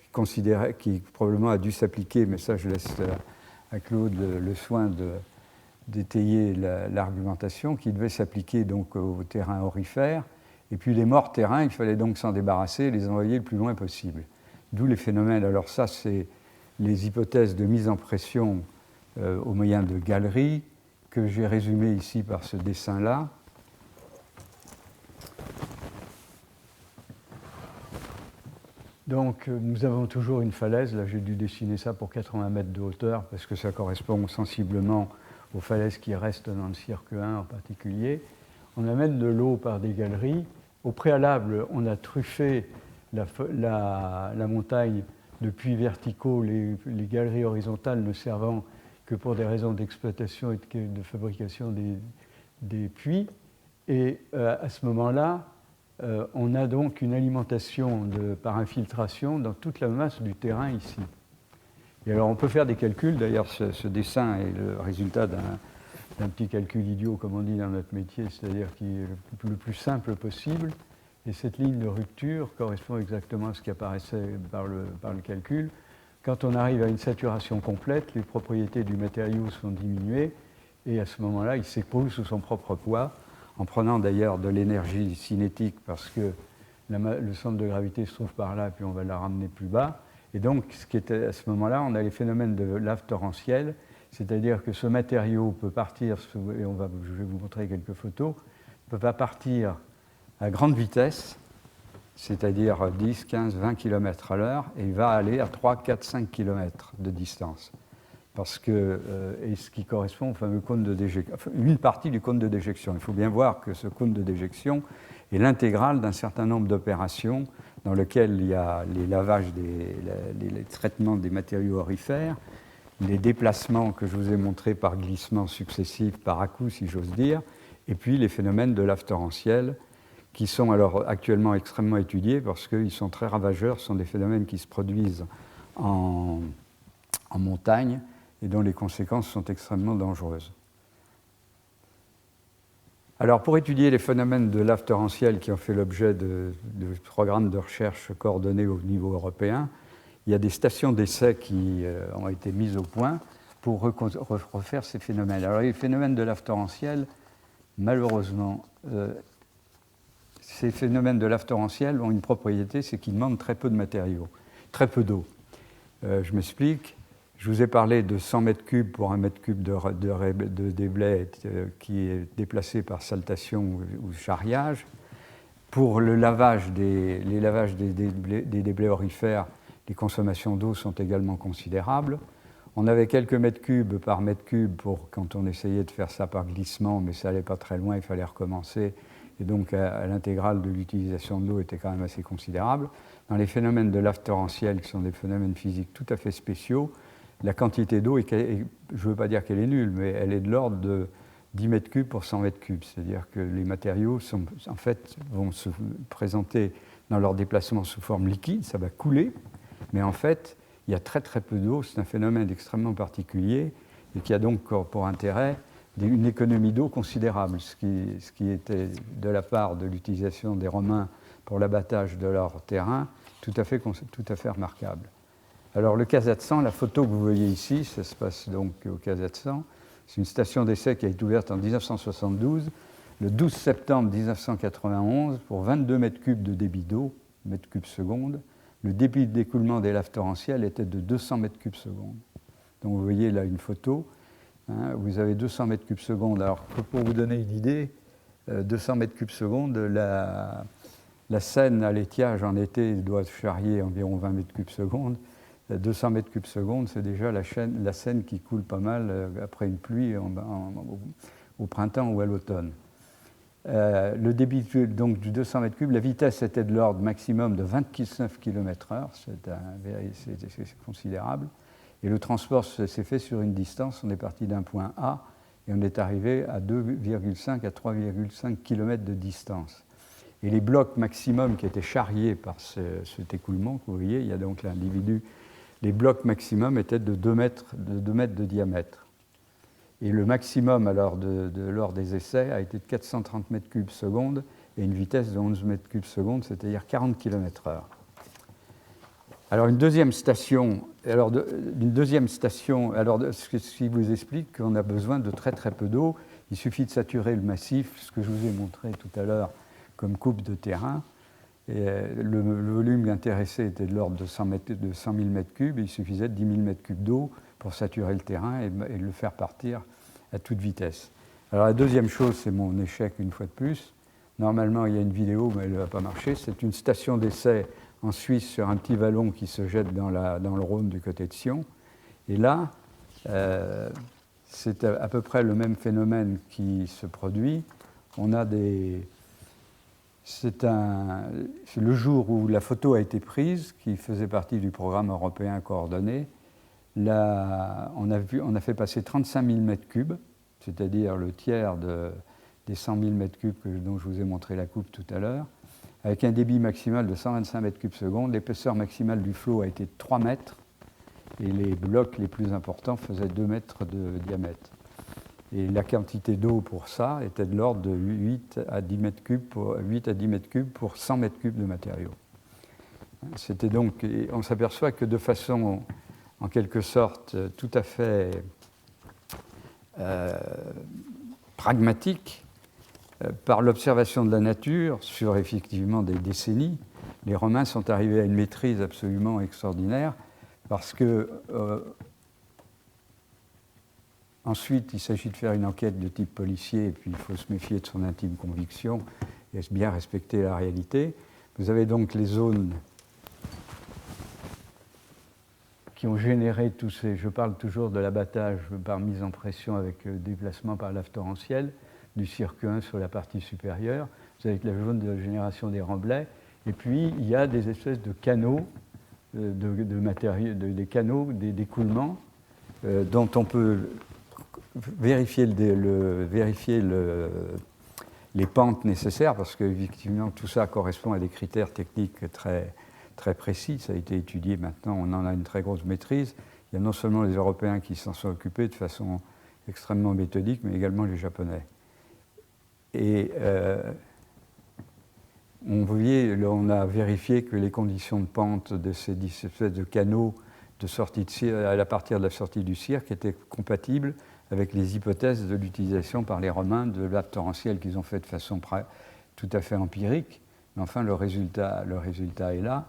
qui probablement a dû s'appliquer, mais ça je laisse à Claude le soin d'étayer l'argumentation qui devait s'appliquer donc au terrain aurifère. Et puis les morts terrains, il fallait donc s'en débarrasser et les envoyer le plus loin possible. D'où les phénomènes. Alors ça, c'est les hypothèses de mise en pression au moyen de galeries que j'ai résumées ici par ce dessin-là. Donc nous avons toujours une falaise. Là, j'ai dû dessiner ça pour 80 mètres de hauteur parce que ça correspond sensiblement aux falaises qui restent dans le cirque 1 en particulier. On amène de l'eau par des galeries. Au préalable, on a truffé la montagne de puits verticaux, les galeries horizontales ne servant que pour des raisons d'exploitation et de fabrication des puits. Et à ce moment-là, on a donc une alimentation par infiltration dans toute la masse du terrain ici. Et alors on peut faire des calculs, d'ailleurs ce dessin est le résultat d'un petit calcul idiot, comme on dit dans notre métier, c'est-à-dire qui est le plus simple possible. Et cette ligne de rupture correspond exactement à ce qui apparaissait par le calcul. Quand on arrive à une saturation complète, les propriétés du matériau sont diminuées, et à ce moment-là, il s'écroule sous son propre poids, en prenant d'ailleurs de l'énergie cinétique, parce que le centre de gravité se trouve par là, puis on va la ramener plus bas. Et donc, à ce moment-là, on a les phénomènes de lave torrentielle, c'est-à-dire que ce matériau peut partir, et je vais vous montrer quelques photos, peut pas partir à grande vitesse, c'est-à-dire 10, 15, 20 km à l'heure, et il va aller à 3, 4, 5 km de distance. Parce que, et ce qui correspond au fameux cône de déjection, enfin, une partie du cône de déjection. Il faut bien voir que ce cône de déjection est l'intégrale d'un certain nombre d'opérations dans lesquelles il y a les lavages, les traitements des matériaux aurifères, les déplacements que je vous ai montrés par glissement successif, par à-coups si j'ose dire, et puis les phénomènes de lave torrentielle, qui sont alors actuellement extrêmement étudiés parce qu'ils sont très ravageurs, ce sont des phénomènes qui se produisent en montagne et dont les conséquences sont extrêmement dangereuses. Alors pour étudier les phénomènes de lave torrentielle qui ont fait l'objet de programmes de recherche coordonnés au niveau européen, il y a des stations d'essai qui ont été mises au point pour refaire ces phénomènes. Alors les phénomènes de lave torrentielle, malheureusement, ces phénomènes de lave torrentielle ont une propriété, c'est qu'ils demandent très peu de matériaux, très peu d'eau. Je m'explique. Je vous ai parlé de 100 mètres cubes pour 1 mètre cube de déblai qui est déplacé par saltation ou charriage. Pour le lavage des déblais aurifères, les consommations d'eau sont également considérables. On avait quelques mètres cubes par mètre cube quand on essayait de faire ça par glissement, mais ça n'allait pas très loin, il fallait recommencer. Et donc, à l'intégrale de l'utilisation de l'eau était quand même assez considérable. Dans les phénomènes de lave torrentielle, qui sont des phénomènes physiques tout à fait spéciaux, la quantité d'eau, je ne veux pas dire qu'elle est nulle, mais elle est de l'ordre de 10 mètres cubes pour 100 mètres cubes. C'est-à-dire que les matériaux vont se présenter dans leur déplacement sous forme liquide, ça va couler, mais en fait, il y a très très peu d'eau. C'est un phénomène extrêmement particulier et qui a donc pour intérêt une économie d'eau considérable, ce qui était de la part de l'utilisation des Romains pour l'abattage de leur terrain tout à fait remarquable. Alors le Kazakhstan, la photo que vous voyez ici, ça se passe donc au Kazakhstan, c'est une station d'essai qui a été ouverte en 1972, le 12 septembre 1991, pour 22 mètres cubes de débit d'eau, mètres cubes seconde. Le débit d'écoulement des laves torrentielles était de 200 mètres cubes seconde. Donc vous voyez là une photo. Vous avez 200 mètres cubes secondes. Alors, pour vous donner une idée, 200 mètres cubes secondes, la Seine à l'étiage en été doit charrier environ 20 mètres cubes secondes. 200 mètres cubes secondes, c'est déjà la Seine qui coule pas mal après une pluie au printemps ou à l'automne. Le débit donc, du 200 mètres cubes, la vitesse était de l'ordre maximum de 29 km/h, c'est considérable. Et le transport s'est fait sur une distance, on est parti d'un point A et on est arrivé à 2,5 à 3,5 km de distance. Et les blocs maximum qui étaient charriés par cet écoulement, que vous voyez, il y a donc l'individu, les blocs maximum étaient de 2 mètres de diamètre. Et le maximum alors lors des essais a été de 430 mètres cubes seconde et une vitesse de 11 mètres cubes seconde, c'est-à-dire 40 km/h. Alors une deuxième station alors, une deuxième station, alors, ce qui vous explique qu'on a besoin de très très peu d'eau. Il suffit de saturer le massif, ce que je vous ai montré tout à l'heure comme coupe de terrain. Et le volume intéressé était de l'ordre de 100 000 m3. Il suffisait de 10 000 m3 d'eau pour saturer le terrain et le faire partir à toute vitesse. Alors la deuxième chose, c'est mon échec une fois de plus. Normalement, il y a une vidéo, mais elle ne va pas marcher. C'est une station d'essai en Suisse sur un petit vallon qui se jette dans le Rhône du côté de Sion. Et là, c'est à peu près le même phénomène qui se produit. On a c'est le jour où la photo a été prise, qui faisait partie du programme européen coordonné. Là, on a fait passer 35 000 m3, c'est-à-dire le tiers des 100 000 m3 dont je vous ai montré la coupe tout à l'heure, avec un débit maximal de 125 m3 secondes. L'épaisseur maximale du flot a été de 3 mètres, et les blocs les plus importants faisaient 2 mètres de diamètre. Et la quantité d'eau pour ça était de l'ordre de 8 à 10 m3 pour 100 m3 de matériaux. C'était donc, on s'aperçoit que de façon, en quelque sorte, tout à fait pragmatique, par l'observation de la nature, sur effectivement des décennies, les Romains sont arrivés à une maîtrise absolument extraordinaire, parce que ensuite, il s'agit de faire une enquête de type policier, et puis il faut se méfier de son intime conviction et bien respecter la réalité. Vous avez donc les zones qui ont généré tous ces... Je parle toujours de l'abattage par mise en pression avec déplacement par lave torrentielle du circuit 1 sur la partie supérieure. Vous avez la zone de génération des remblais. Et puis, il y a des espèces de canaux, de matériaux, des canaux d'écoulement dont on peut vérifier les pentes nécessaires, parce que effectivement tout ça correspond à des critères techniques très, très précis. Ça a été étudié maintenant, on en a une très grosse maîtrise. Il y a non seulement les Européens qui s'en sont occupés de façon extrêmement méthodique, mais également les Japonais. Et on a vérifié que les conditions de pente de ces espèces de canaux de sortie à partir de la sortie du cirque étaient compatibles avec les hypothèses de l'utilisation par les Romains de lave torrentielle qu'ils ont fait de façon tout à fait empirique. Mais enfin, le résultat est là.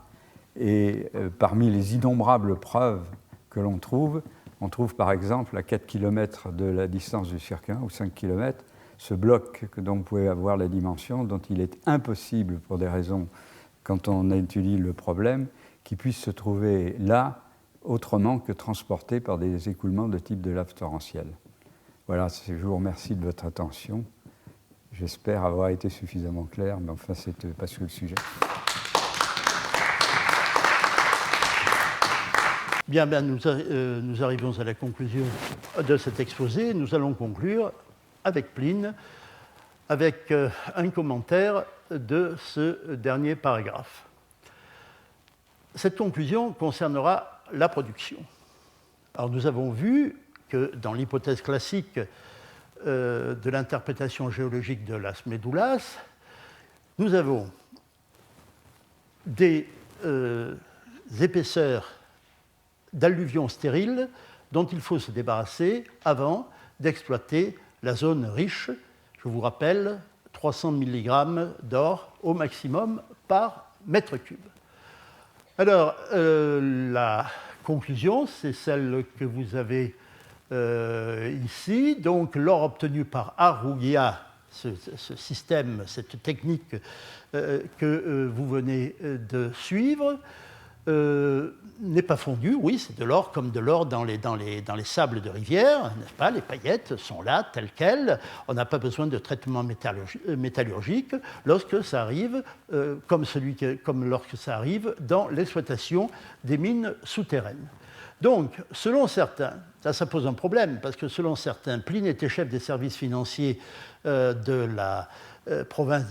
Et parmi les innombrables preuves que l'on trouve, on trouve par exemple à 4 km de la distance du cirque 1, ou 5 km, ce bloc dont vous pouvez avoir la dimension, dont il est impossible, pour des raisons, quand on étudie le problème, qu'il puisse se trouver là, autrement que transporté par des écoulements de type de lave torrentielle. Voilà, je vous remercie de votre attention. J'espère avoir été suffisamment clair, mais enfin, c'était pas sur le sujet. Bien, nous arrivons à la conclusion de cet exposé. Nous allons conclure avec Pline, avec un commentaire de ce dernier paragraphe. Cette conclusion concernera la production. Alors, nous avons vu que dans l'hypothèse classique de l'interprétation géologique de Las Médulas, nous avons des épaisseurs d'alluvions stériles dont il faut se débarrasser avant d'exploiter la zone riche. Je vous rappelle, 300 mg d'or au maximum par mètre cube. Alors, la conclusion, c'est celle que vous avez ici. Donc, l'or obtenu par Arrugia, ce système, cette technique que vous venez de suivre, n'est pas fondu. Oui, c'est de l'or comme de l'or dans les sables de rivière, n'est-ce pas? Les paillettes sont là, telles quelles. On n'a pas besoin de traitement métallurgique lorsque ça arrive, comme lorsque ça arrive dans l'exploitation des mines souterraines. Donc, selon certains, ça pose un problème, parce que selon certains, Pline était chef des services financiers de la province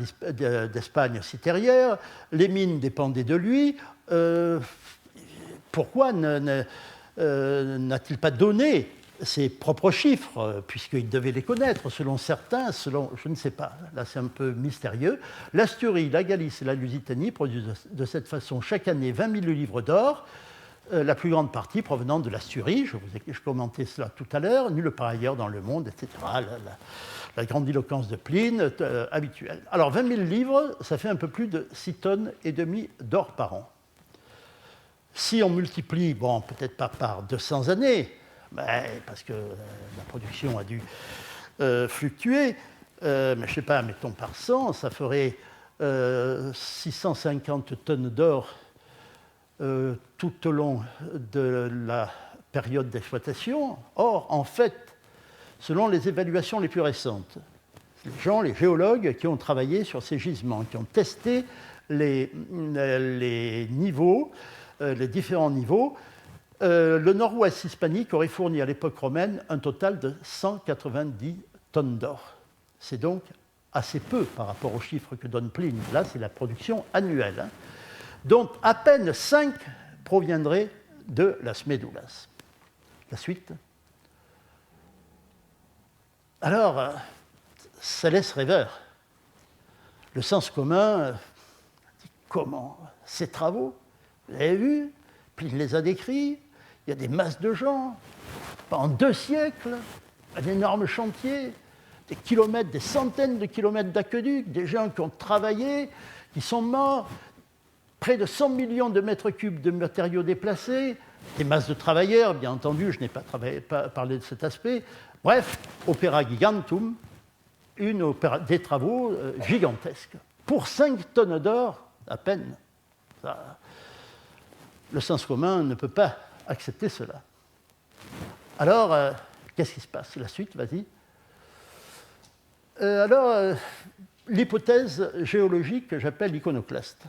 d'Espagne citérière, les mines dépendaient de lui. Pourquoi n'a-t-il pas donné ses propres chiffres, puisqu'il devait les connaître, selon certains, je ne sais pas, là c'est un peu mystérieux. L'Asturie, la Galice et la Lusitanie produisent de cette façon chaque année 20 000 livres d'or, la plus grande partie provenant de l'Asturie, je commentais cela tout à l'heure, nulle part ailleurs dans le monde, etc. La grandiloquence de Pline, habituelle. Alors 20 000 livres, ça fait un peu plus de 6,5 tonnes d'or par an. Si on multiplie, bon, peut-être pas par 200 années, parce que la production a dû fluctuer, mais je ne sais pas, mettons par 100, ça ferait 650 tonnes d'or tout au long de la période d'exploitation. Or, en fait, selon les évaluations les plus récentes, les géologues qui ont travaillé sur ces gisements, qui ont testé les niveaux, les différents niveaux, le nord-ouest hispanique aurait fourni à l'époque romaine un total de 190 tonnes d'or. C'est donc assez peu par rapport aux chiffres que donne Pline. Là, c'est la production annuelle, hein. Donc, à peine 5 proviendraient de las Médulas. La suite. Alors, ça laisse rêveur. Le sens commun dit comment ces travaux, vous avez vu, Pline les a décrits, il y a des masses de gens, pendant 2 siècles, un énorme chantier, des kilomètres, des centaines de kilomètres d'aqueducs, des gens qui ont travaillé, qui sont morts, près de 100 millions de mètres cubes de matériaux déplacés, des masses de travailleurs, bien entendu, je n'ai pas parlé de cet aspect. Bref, opéra gigantum, des travaux gigantesques. Pour 5 tonnes d'or, à peine. Ça, le sens commun ne peut pas accepter cela. Alors, qu'est-ce qui se passe? La suite, vas-y. L'hypothèse géologique que j'appelle l'iconoclaste.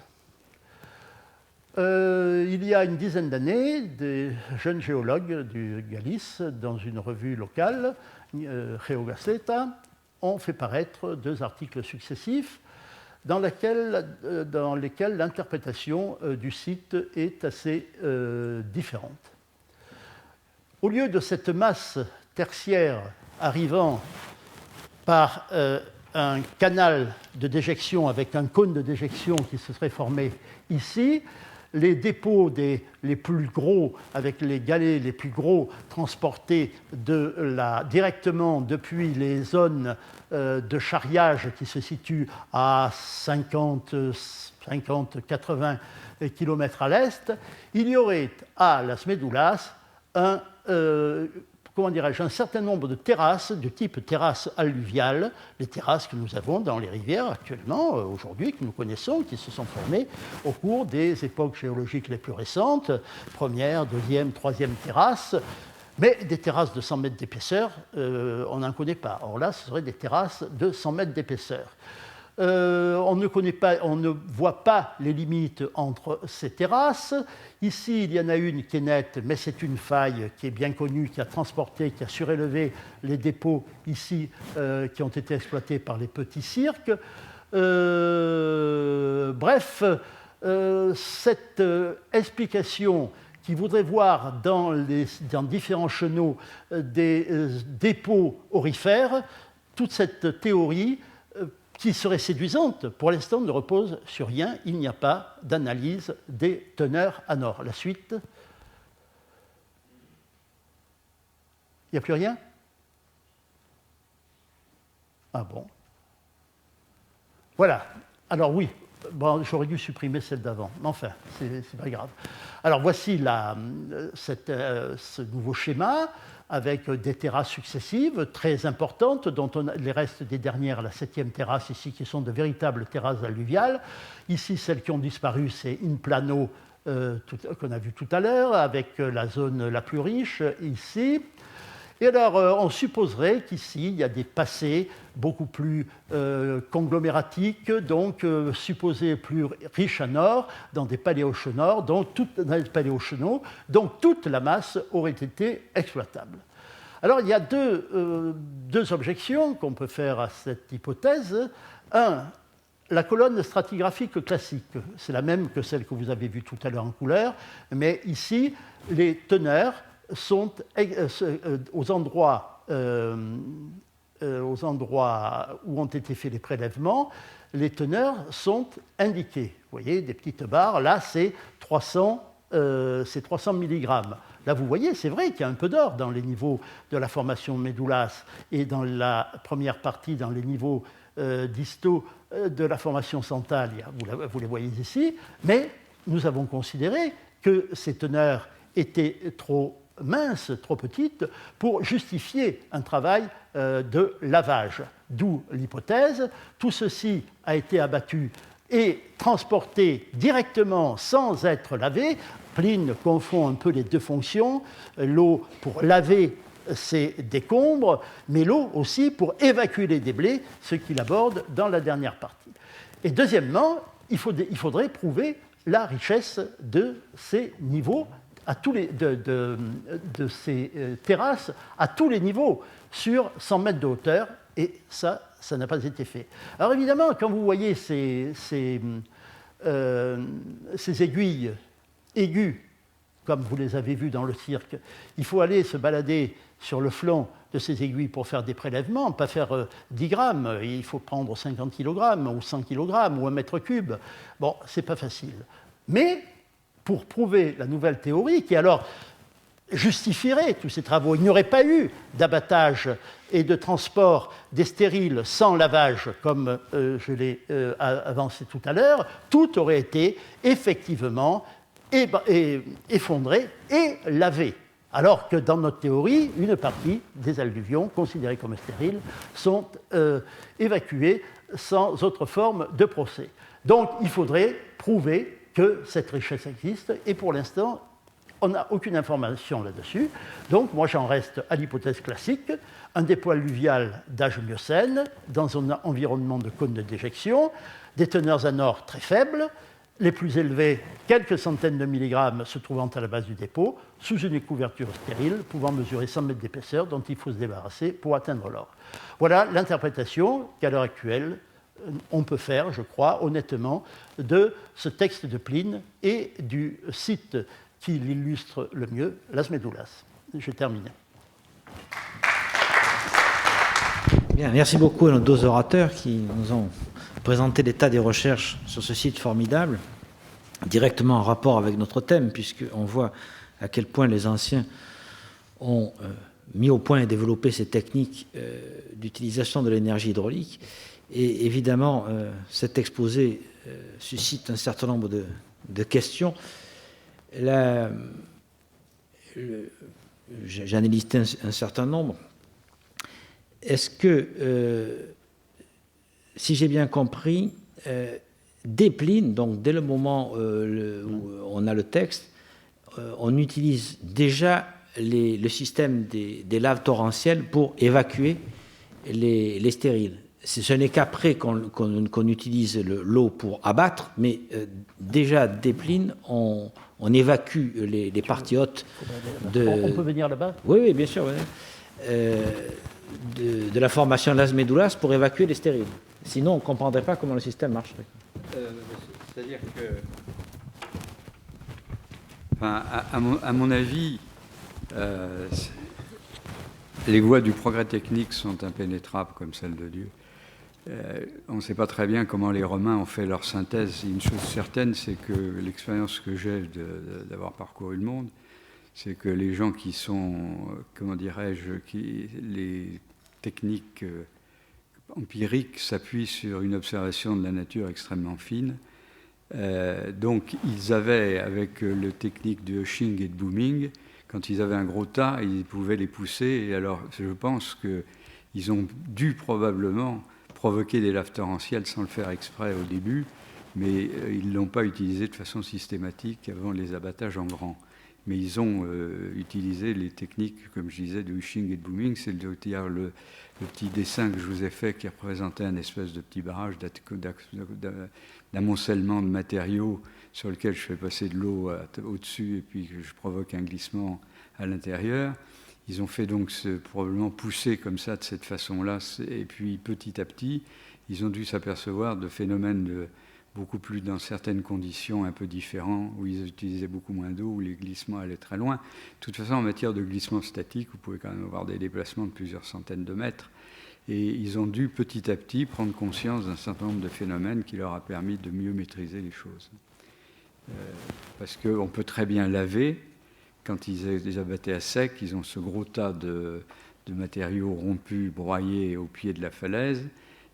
Il y a une dizaine d'années, des jeunes géologues du Galice, dans une revue locale, GeoGazeta, ont fait paraître 2 articles successifs dans lesquels l'interprétation du site est assez différente. Au lieu de cette masse tertiaire arrivant par un canal de déjection avec un cône de déjection qui se serait formé ici, les dépôts les plus gros, avec les galets les plus gros, transportés directement depuis les zones de charriage qui se situent à 50-80 km à l'est, il y aurait à las Médulas un certain nombre de terrasses, de type terrasse alluviale, les terrasses que nous avons dans les rivières actuellement, aujourd'hui, que nous connaissons, qui se sont formées au cours des époques géologiques les plus récentes, première, deuxième, troisième terrasse, mais des terrasses de 100 mètres d'épaisseur, on n'en connaît pas. Or là, ce seraient des terrasses de 100 mètres d'épaisseur. On ne voit pas les limites entre ces terrasses. Ici, il y en a une qui est nette, mais c'est une faille qui est bien connue, qui a transporté, qui a surélevé les dépôts ici qui ont été exploités par les petits cirques. Bref, cette explication qui voudrait voir dans différents chenaux des dépôts aurifères, toute cette théorie qui serait séduisante, pour l'instant ne repose sur rien, il n'y a pas d'analyse des teneurs en or. La suite. Il n'y a plus rien? Ah bon. Voilà. Alors oui, bon, j'aurais dû supprimer celle d'avant, mais enfin, c'est pas grave. Alors voici ce nouveau schéma, avec des terrasses successives très importantes, dont les restes des dernières, la 7e terrasse ici, qui sont de véritables terrasses alluviales. Ici, celles qui ont disparu, c'est in plano qu'on a vu tout à l'heure, avec la zone la plus riche ici. Et alors, on supposerait qu'ici, il y a des passés beaucoup plus conglomératiques, donc supposés plus riches en or, dans des paléochenaux, donc toute la masse aurait été exploitable. Alors, il y a deux objections qu'on peut faire à cette hypothèse. Un, la colonne stratigraphique classique, c'est la même que celle que vous avez vue tout à l'heure en couleur, mais ici, les teneurs sont aux endroits où ont été faits les prélèvements, les teneurs sont indiquées. Vous voyez, des petites barres, là c'est 300 mg. Là, vous voyez, c'est vrai qu'il y a un peu d'or dans les niveaux de la formation médulasse et dans la première partie, dans les niveaux distaux de la formation centrale, vous les voyez ici, mais nous avons considéré que ces teneurs étaient trop minces, trop petites, pour justifier un travail de lavage. D'où l'hypothèse. Tout ceci a été abattu et transporté directement sans être lavé. Pline confond un peu les deux fonctions, l'eau pour laver ces décombres, mais l'eau aussi pour évacuer les déblais, ce qu'il aborde dans la dernière partie. Et deuxièmement, il faudrait prouver la richesse de ces niveaux, de ces terrasses à tous les niveaux, sur 100 mètres de hauteur, et ça n'a pas été fait. Alors évidemment, quand vous voyez ces aiguilles aiguës, comme vous les avez vues dans le cirque, il faut aller se balader sur le flanc de ces aiguilles pour faire des prélèvements, pas faire 10 grammes, il faut prendre 50 kg ou 100 kg ou 1 mètre cube. Bon, c'est pas facile. Mais pour prouver la nouvelle théorie, qui alors justifierait tous ces travaux, il n'y aurait pas eu d'abattage et de transport des stériles sans lavage, comme je l'ai avancé tout à l'heure, tout aurait été effectivement effondré et lavé. Alors que dans notre théorie, une partie des alluvions considérées comme stériles sont évacuées sans autre forme de procès. Donc il faudrait prouver que cette richesse existe, et pour l'instant, on n'a aucune information là-dessus. Donc moi j'en reste à l'hypothèse classique, un dépôt alluvial d'âge miocène, dans un environnement de cône de déjection, des teneurs en or très faibles, les plus élevés, quelques centaines de milligrammes se trouvant à la base du dépôt, sous une couverture stérile, pouvant mesurer 100 mètres d'épaisseur, dont il faut se débarrasser pour atteindre l'or. Voilà l'interprétation qu'à l'heure actuelle, on peut faire, je crois, honnêtement, de ce texte de Pline et du site qui l'illustre le mieux, Las Médulas. J'ai terminé. Bien, merci beaucoup à nos deux orateurs qui nous ont présenté l'état des recherches sur ce site formidable, directement en rapport avec notre thème, puisqu'on voit à quel point les anciens ont mis au point et développé ces techniques d'utilisation de l'énergie hydraulique. Et évidemment, cet exposé suscite un certain nombre de questions. J'en ai listé un certain nombre. Est-ce que, si j'ai bien compris, dès Pline, donc dès le moment où on a le texte, on utilise déjà le système des laves torrentielles pour évacuer les stériles. Ce n'est qu'après qu'on utilise l'eau pour abattre, mais déjà dès Pline, on évacue les parties hautes de... On peut venir là-bas ? Oui, bien sûr. Oui. De la formation Las Médulas pour évacuer les stériles. Sinon, on ne comprendrait pas comment le système marcherait. C'est-à-dire que, enfin, à mon avis, les voies du progrès technique sont impénétrables comme celle de Dieu. On ne sait pas très bien comment les Romains ont fait leur synthèse. Une chose certaine, c'est que l'expérience que j'ai d'avoir parcouru le monde, c'est que les gens qui sont, comment dirais-je, les techniques empiriques s'appuient sur une observation de la nature extrêmement fine. Donc ils avaient, avec les techniques de hushing et de booming, quand ils avaient un gros tas, ils pouvaient les pousser. Et alors je pense qu'ils ont dû probablement provoquer des laves torrentielles sans le faire exprès au début, mais ils ne l'ont pas utilisé de façon systématique avant les abattages en grand. Mais ils ont utilisé les techniques, comme je disais, de hushing et de booming. C'est le petit dessin que je vous ai fait qui représentait un espèce de petit barrage d'amoncellement de matériaux sur lequel je fais passer de l'eau au-dessus et puis que je provoque un glissement à l'intérieur. Ils ont fait donc probablement pousser comme ça, de cette façon-là, et puis petit à petit, ils ont dû s'apercevoir de phénomènes beaucoup plus dans certaines conditions un peu différents, où ils utilisaient beaucoup moins d'eau, où les glissements allaient très loin. De toute façon, en matière de glissement statique, vous pouvez quand même avoir des déplacements de plusieurs centaines de mètres. Et ils ont dû petit à petit prendre conscience d'un certain nombre de phénomènes qui leur a permis de mieux maîtriser les choses. parce qu'on peut très bien laver. Quand ils les abattaient à sec, ils ont ce gros tas de matériaux rompus, broyés au pied de la falaise,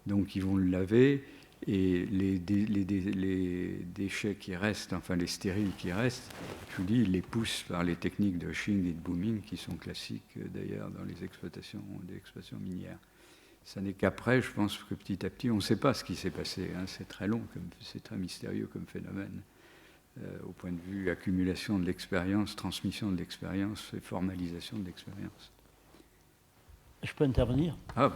donc ils vont le laver, et les déchets qui restent, enfin les stériles qui restent, je vous dis, ils les poussent par les techniques de hushing et de booming qui sont classiques d'ailleurs dans les exploitations minières. Ça n'est qu'après, je pense que petit à petit, on ne sait pas ce qui s'est passé, hein, c'est très long, c'est très mystérieux comme phénomène. Au point de vue accumulation de l'expérience, transmission de l'expérience et formalisation de l'expérience. Je peux intervenir? Ah.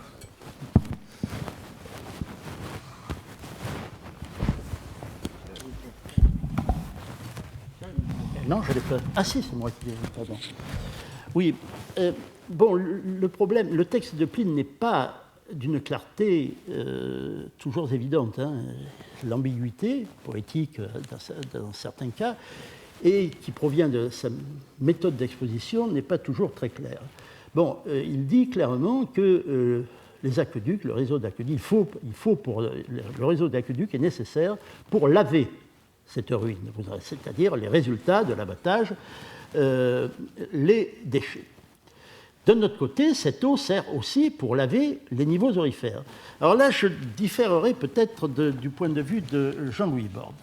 Non, je l'ai pas. Ah si, c'est moi qui l'ai. Pardon. Oui. Bon, le problème, le texte de Pline n'est pas d'une clarté toujours évidente. Hein. L'ambiguïté poétique dans certains cas, et qui provient de sa méthode d'exposition, n'est pas toujours très claire. Bon, il dit clairement que les aqueducs, le réseau d'aqueducs, le réseau d'aqueducs est nécessaire pour laver cette ruine, c'est-à-dire les résultats de l'abattage, les déchets. D'un autre côté, cette eau sert aussi pour laver les niveaux aurifères. Alors là, je différerai peut-être du point de vue de Jean-Louis Borde.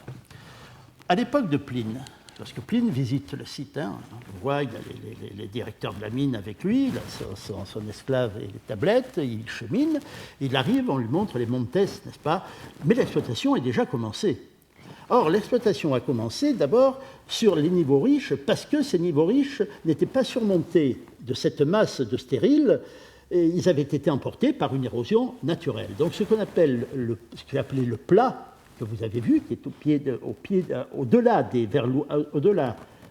À l'époque de Pline, lorsque Pline visite le site, hein, on voit, il y a les directeurs de la mine avec lui, son esclave et les tablettes, il chemine, il arrive, on lui montre les montes, n'est-ce pas? Mais l'exploitation est déjà commencée. Or, l'exploitation a commencé d'abord sur les niveaux riches, parce que ces niveaux riches n'étaient pas surmontés de cette masse de stériles, et ils avaient été emportés par une érosion naturelle. Donc, ce qu'on appelle ce qui est appelé le plat, que vous avez vu, qui est au-delà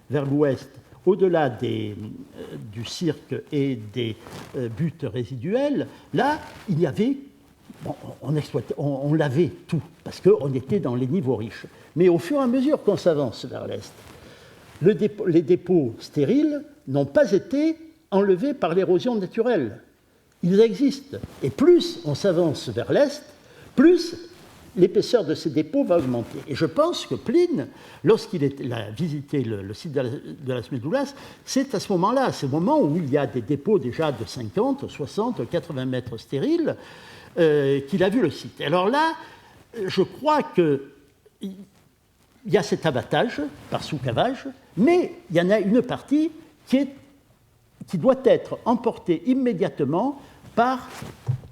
vers l'ouest, au-delà du cirque et des buttes résiduelles, là, il y avait, on lavait tout, parce qu'on était dans les niveaux riches. Mais au fur et à mesure qu'on s'avance vers l'est, les dépôts stériles n'ont pas été enlevés par l'érosion naturelle. Ils existent. Et plus on s'avance vers l'est, plus l'épaisseur de ces dépôts va augmenter. Et je pense que Pline, lorsqu'il a visité le site de Las Médulas, c'est à ce moment-là, c'est le moment où il y a des dépôts déjà de 50, 60, 80 mètres stériles, qu'il a vu le site. Alors là, je crois qu'il y a cet abattage par sous-cavage, mais il y en a une partie qui doit être emportée immédiatement par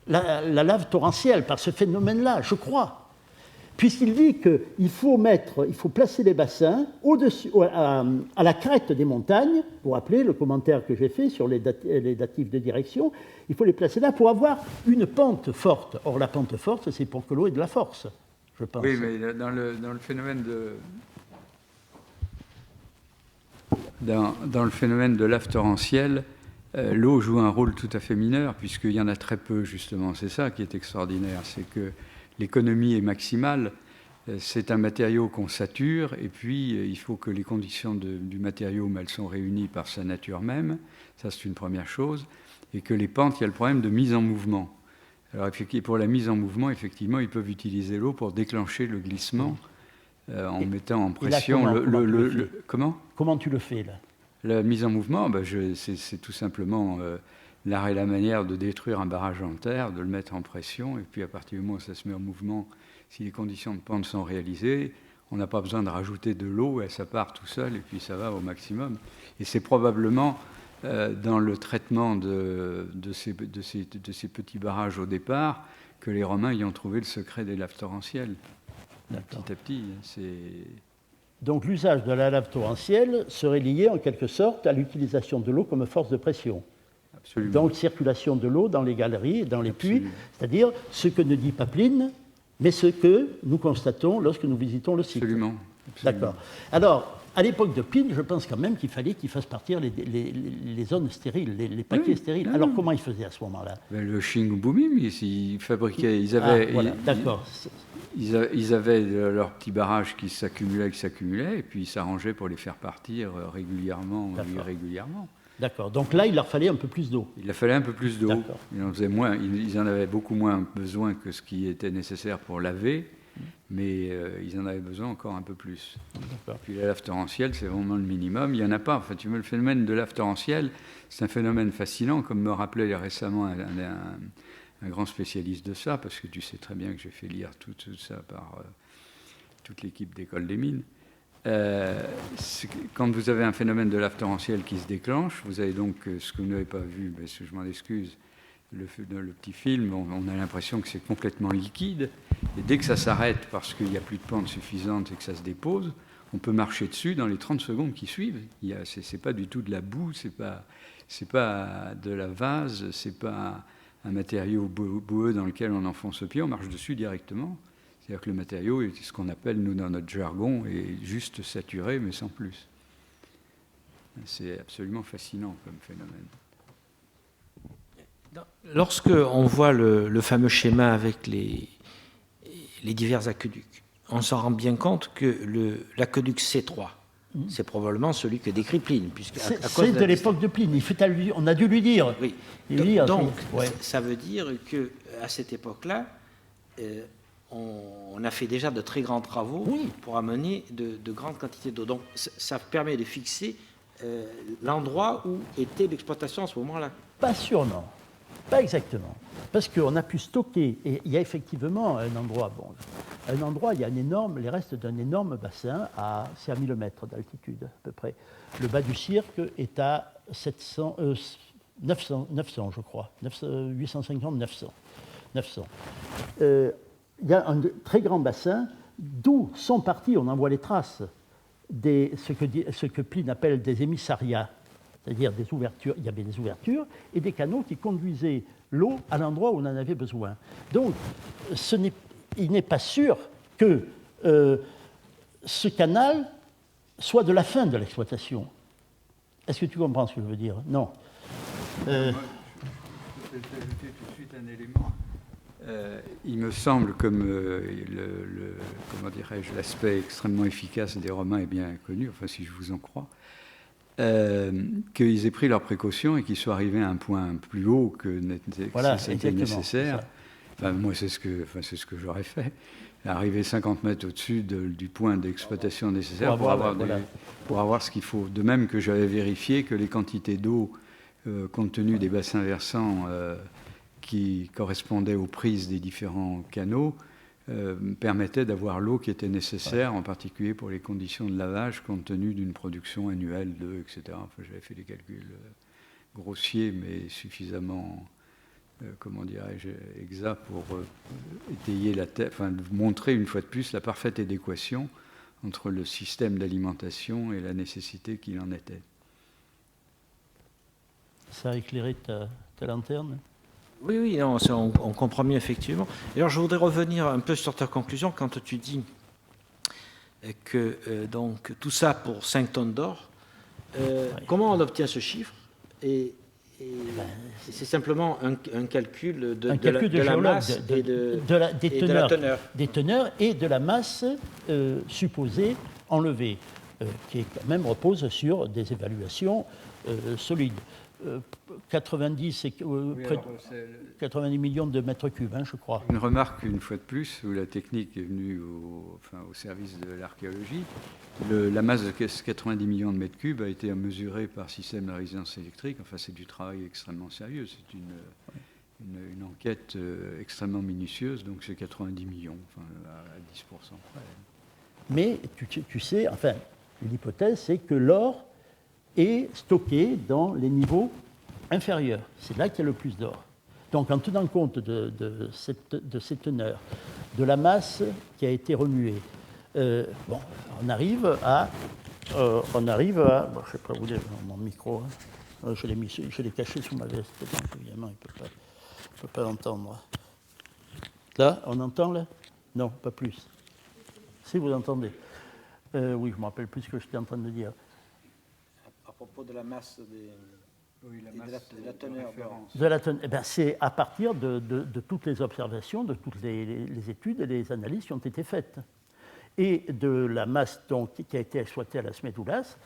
la lave torrentielle, par ce phénomène-là, je crois. Puisqu'il dit qu'il faut placer les bassins au-dessus, à la crête des montagnes, pour rappeler le commentaire que j'ai fait sur les datifs de direction, il faut les placer là pour avoir une pente forte. Or, la pente forte, c'est pour que l'eau ait de la force, je pense. Oui, mais dans le phénomène dans le phénomène de lave torrentielle, l'eau joue un rôle tout à fait mineur, puisqu'il y en a très peu, justement. C'est ça qui est extraordinaire, c'est que l'économie est maximale, c'est un matériau qu'on sature, et puis il faut que les conditions du matériau, elles sont réunies par sa nature même, ça c'est une première chose, et que les pentes, il y a le problème de mise en mouvement. Alors pour la mise en mouvement, effectivement, ils peuvent utiliser l'eau pour déclencher le glissement en mettant en pression Comment tu le fais là? La mise en mouvement, c'est tout simplement l'art et la manière de détruire un barrage en terre, de le mettre en pression, et puis à partir du moment où ça se met en mouvement, si les conditions de pente sont réalisées, on n'a pas besoin de rajouter de l'eau, et ça part tout seul, et puis ça va au maximum. Et c'est probablement dans le traitement de ces petits barrages au départ que les Romains y ont trouvé le secret des laves torrentielles. Petit à petit, Donc l'usage de la lave torrentielle serait lié en quelque sorte à l'utilisation de l'eau comme force de pression. Absolument. Donc circulation de l'eau dans les galeries et dans les puits, c'est-à-dire ce que ne dit pas Pline, mais ce que nous constatons lorsque nous visitons le site. Absolument. D'accord. Alors, à l'époque de Pline, je pense quand même qu'il fallait qu'il fasse partir les zones stériles, les paquets stériles. Alors comment ils faisaient à ce moment-là? Le Shing Boomim, ils fabriquaient, ils avaient... voilà, d'accord. Ils avaient leurs petits barrages qui s'accumulaient, et puis ils s'arrangeaient pour les faire partir régulièrement ou irrégulièrement. D'accord. Donc là, il leur fallait un peu plus d'eau. Il leur fallait un peu plus d'eau. D'accord. Ils en avaient beaucoup moins besoin que ce qui était nécessaire pour laver. mais ils en avaient besoin encore un peu plus. D'accord. Puis la lave torrentielle, c'est vraiment le minimum. Il n'y en a pas. En fait, le phénomène de lave torrentielle, c'est un phénomène fascinant, comme me rappelait récemment un grand spécialiste de ça, parce que tu sais très bien que j'ai fait lire tout ça par toute l'équipe d'école des mines. Quand vous avez un phénomène de lave torrentielle qui se déclenche, vous avez donc ce que vous n'avez pas vu, mais je m'en excuse, le petit film, on a l'impression que c'est complètement liquide, et dès que ça s'arrête parce qu'il n'y a plus de pente suffisante et que ça se dépose, on peut marcher dessus dans les 30 secondes qui suivent. C'est pas du tout de la boue, c'est pas de la vase, c'est pas un matériau boueux dans lequel on enfonce le pied, on marche dessus directement. C'est-à-dire que le matériau est ce qu'on appelle, nous, dans notre jargon, est juste saturé, mais sans plus. C'est absolument fascinant comme phénomène. Lorsque on voit le fameux schéma avec les divers aqueducs, on s'en rend bien compte que l'aqueduc C3, c'est probablement celui que décrit Pline. C'est de l'époque de Pline. On a dû lui dire. Oui. Donc, ça veut dire qu'à cette époque-là, on a fait déjà de très grands travaux pour amener de grandes quantités d'eau. Donc, ça permet de fixer l'endroit où était l'exploitation à ce moment-là. Pas sûr, non. Pas exactement. Parce qu'on a pu stocker, et il y a effectivement un endroit, il y a les restes d'un énorme bassin, c'est à 1000 mètres d'altitude à peu près. Le bas du cirque est à 900, je crois, 850, 900. Il y a un très grand bassin d'où sont partis, on en voit les traces, ce que Pline appelle des émissariats. C'est-à-dire des ouvertures, il y avait des ouvertures et des canaux qui conduisaient l'eau à l'endroit où on en avait besoin. Donc, il n'est pas sûr que ce canal soit de la fin de l'exploitation. Est-ce que tu comprends ce que je veux dire? Non. Je vais ajouter tout de suite un élément. Il me semble, comme comment dirais-je, l'aspect extrêmement efficace des Romains est bien connu, enfin si je vous en crois, qu'ils aient pris leurs précautions et qu'ils soient arrivés à un point plus haut que c'était nécessaire. Enfin, moi, c'est ce que j'aurais fait. Arriver 50 mètres au-dessus du point d'exploitation nécessaire pour avoir ce qu'il faut. De même que j'avais vérifié que les quantités d'eau, compte tenu des bassins versants qui correspondaient aux prises des différents canaux, permettait d'avoir l'eau qui était nécessaire, en particulier pour les conditions de lavage, compte tenu d'une production annuelle d'œufs, etc. Enfin, j'avais fait des calculs grossiers, mais suffisamment, comment dirais-je, exacts pour étayer montrer une fois de plus la parfaite adéquation entre le système d'alimentation et la nécessité qu'il en était. Ça a éclairé ta lanterne ? Oui, non, on comprend mieux, effectivement. Et alors, je voudrais revenir un peu sur ta conclusion quand tu dis que donc, tout ça pour 5 tonnes d'or. Comment on obtient ce chiffre? Et c'est simplement un calcul de la masse et des teneurs. Des teneurs et de la masse supposée enlevée, qui quand même repose sur des évaluations solides. 90 millions de mètres cubes, je crois. Une remarque, une fois de plus, où la technique est venue au service de l'archéologie. La masse de 90 millions de mètres cubes a été mesurée par système de résonance électrique. Enfin, c'est du travail extrêmement sérieux. C'est une enquête extrêmement minutieuse, donc c'est 90 millions, à 10% près. Mais tu sais, enfin, l'hypothèse, c'est que l'or est stocké dans les niveaux inférieurs. C'est là qu'il y a le plus d'or. Donc, en tenant compte de ces teneurs, de la masse qui a été remuée, on arrive à je ne sais pas où est mon micro. Je l'ai caché sous ma veste, donc évidemment, il ne peut pas l'entendre. Là, on entend là? Non, pas plus. Si vous entendez. Oui, je ne me rappelle plus ce que j'étais en train de dire. À propos de la masse de la teneur. C'est à partir de toutes les observations, de toutes les études et les analyses qui ont été faites. Et de la masse donc, qui a été exploitée à la Smedoulas,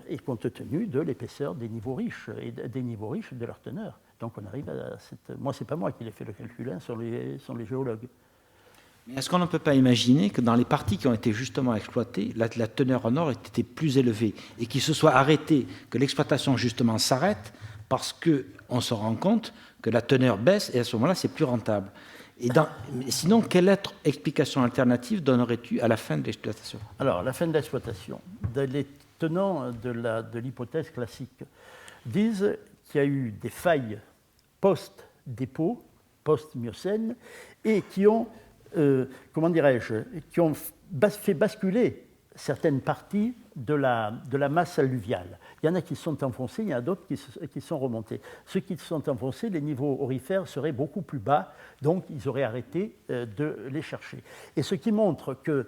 et compte tenu de l'épaisseur des niveaux riches et de leur teneur. Donc on arrive à cette... Moi, ce n'est pas moi qui l'ai fait le calcul, sont les géologues. Est-ce qu'on ne peut pas imaginer que dans les parties qui ont été justement exploitées, la teneur en or était plus élevée et qu'il se soit arrêté, que l'exploitation justement s'arrête parce qu'on se rend compte que la teneur baisse et à ce moment-là, c'est plus rentable. Sinon, quelle autre explication alternative donnerais-tu à la fin de l'exploitation? Alors, à la fin de l'exploitation, les tenants de l'hypothèse classique disent qu'il y a eu des failles post-dépôt, post-Miocène, et qui ont, qui ont fait basculer certaines parties de la masse alluviale. Il y en a qui sont enfoncés, il y en a d'autres qui sont remontés. Ceux qui sont enfoncés, les niveaux aurifères seraient beaucoup plus bas, donc ils auraient arrêté de les chercher. Et ce qui montre que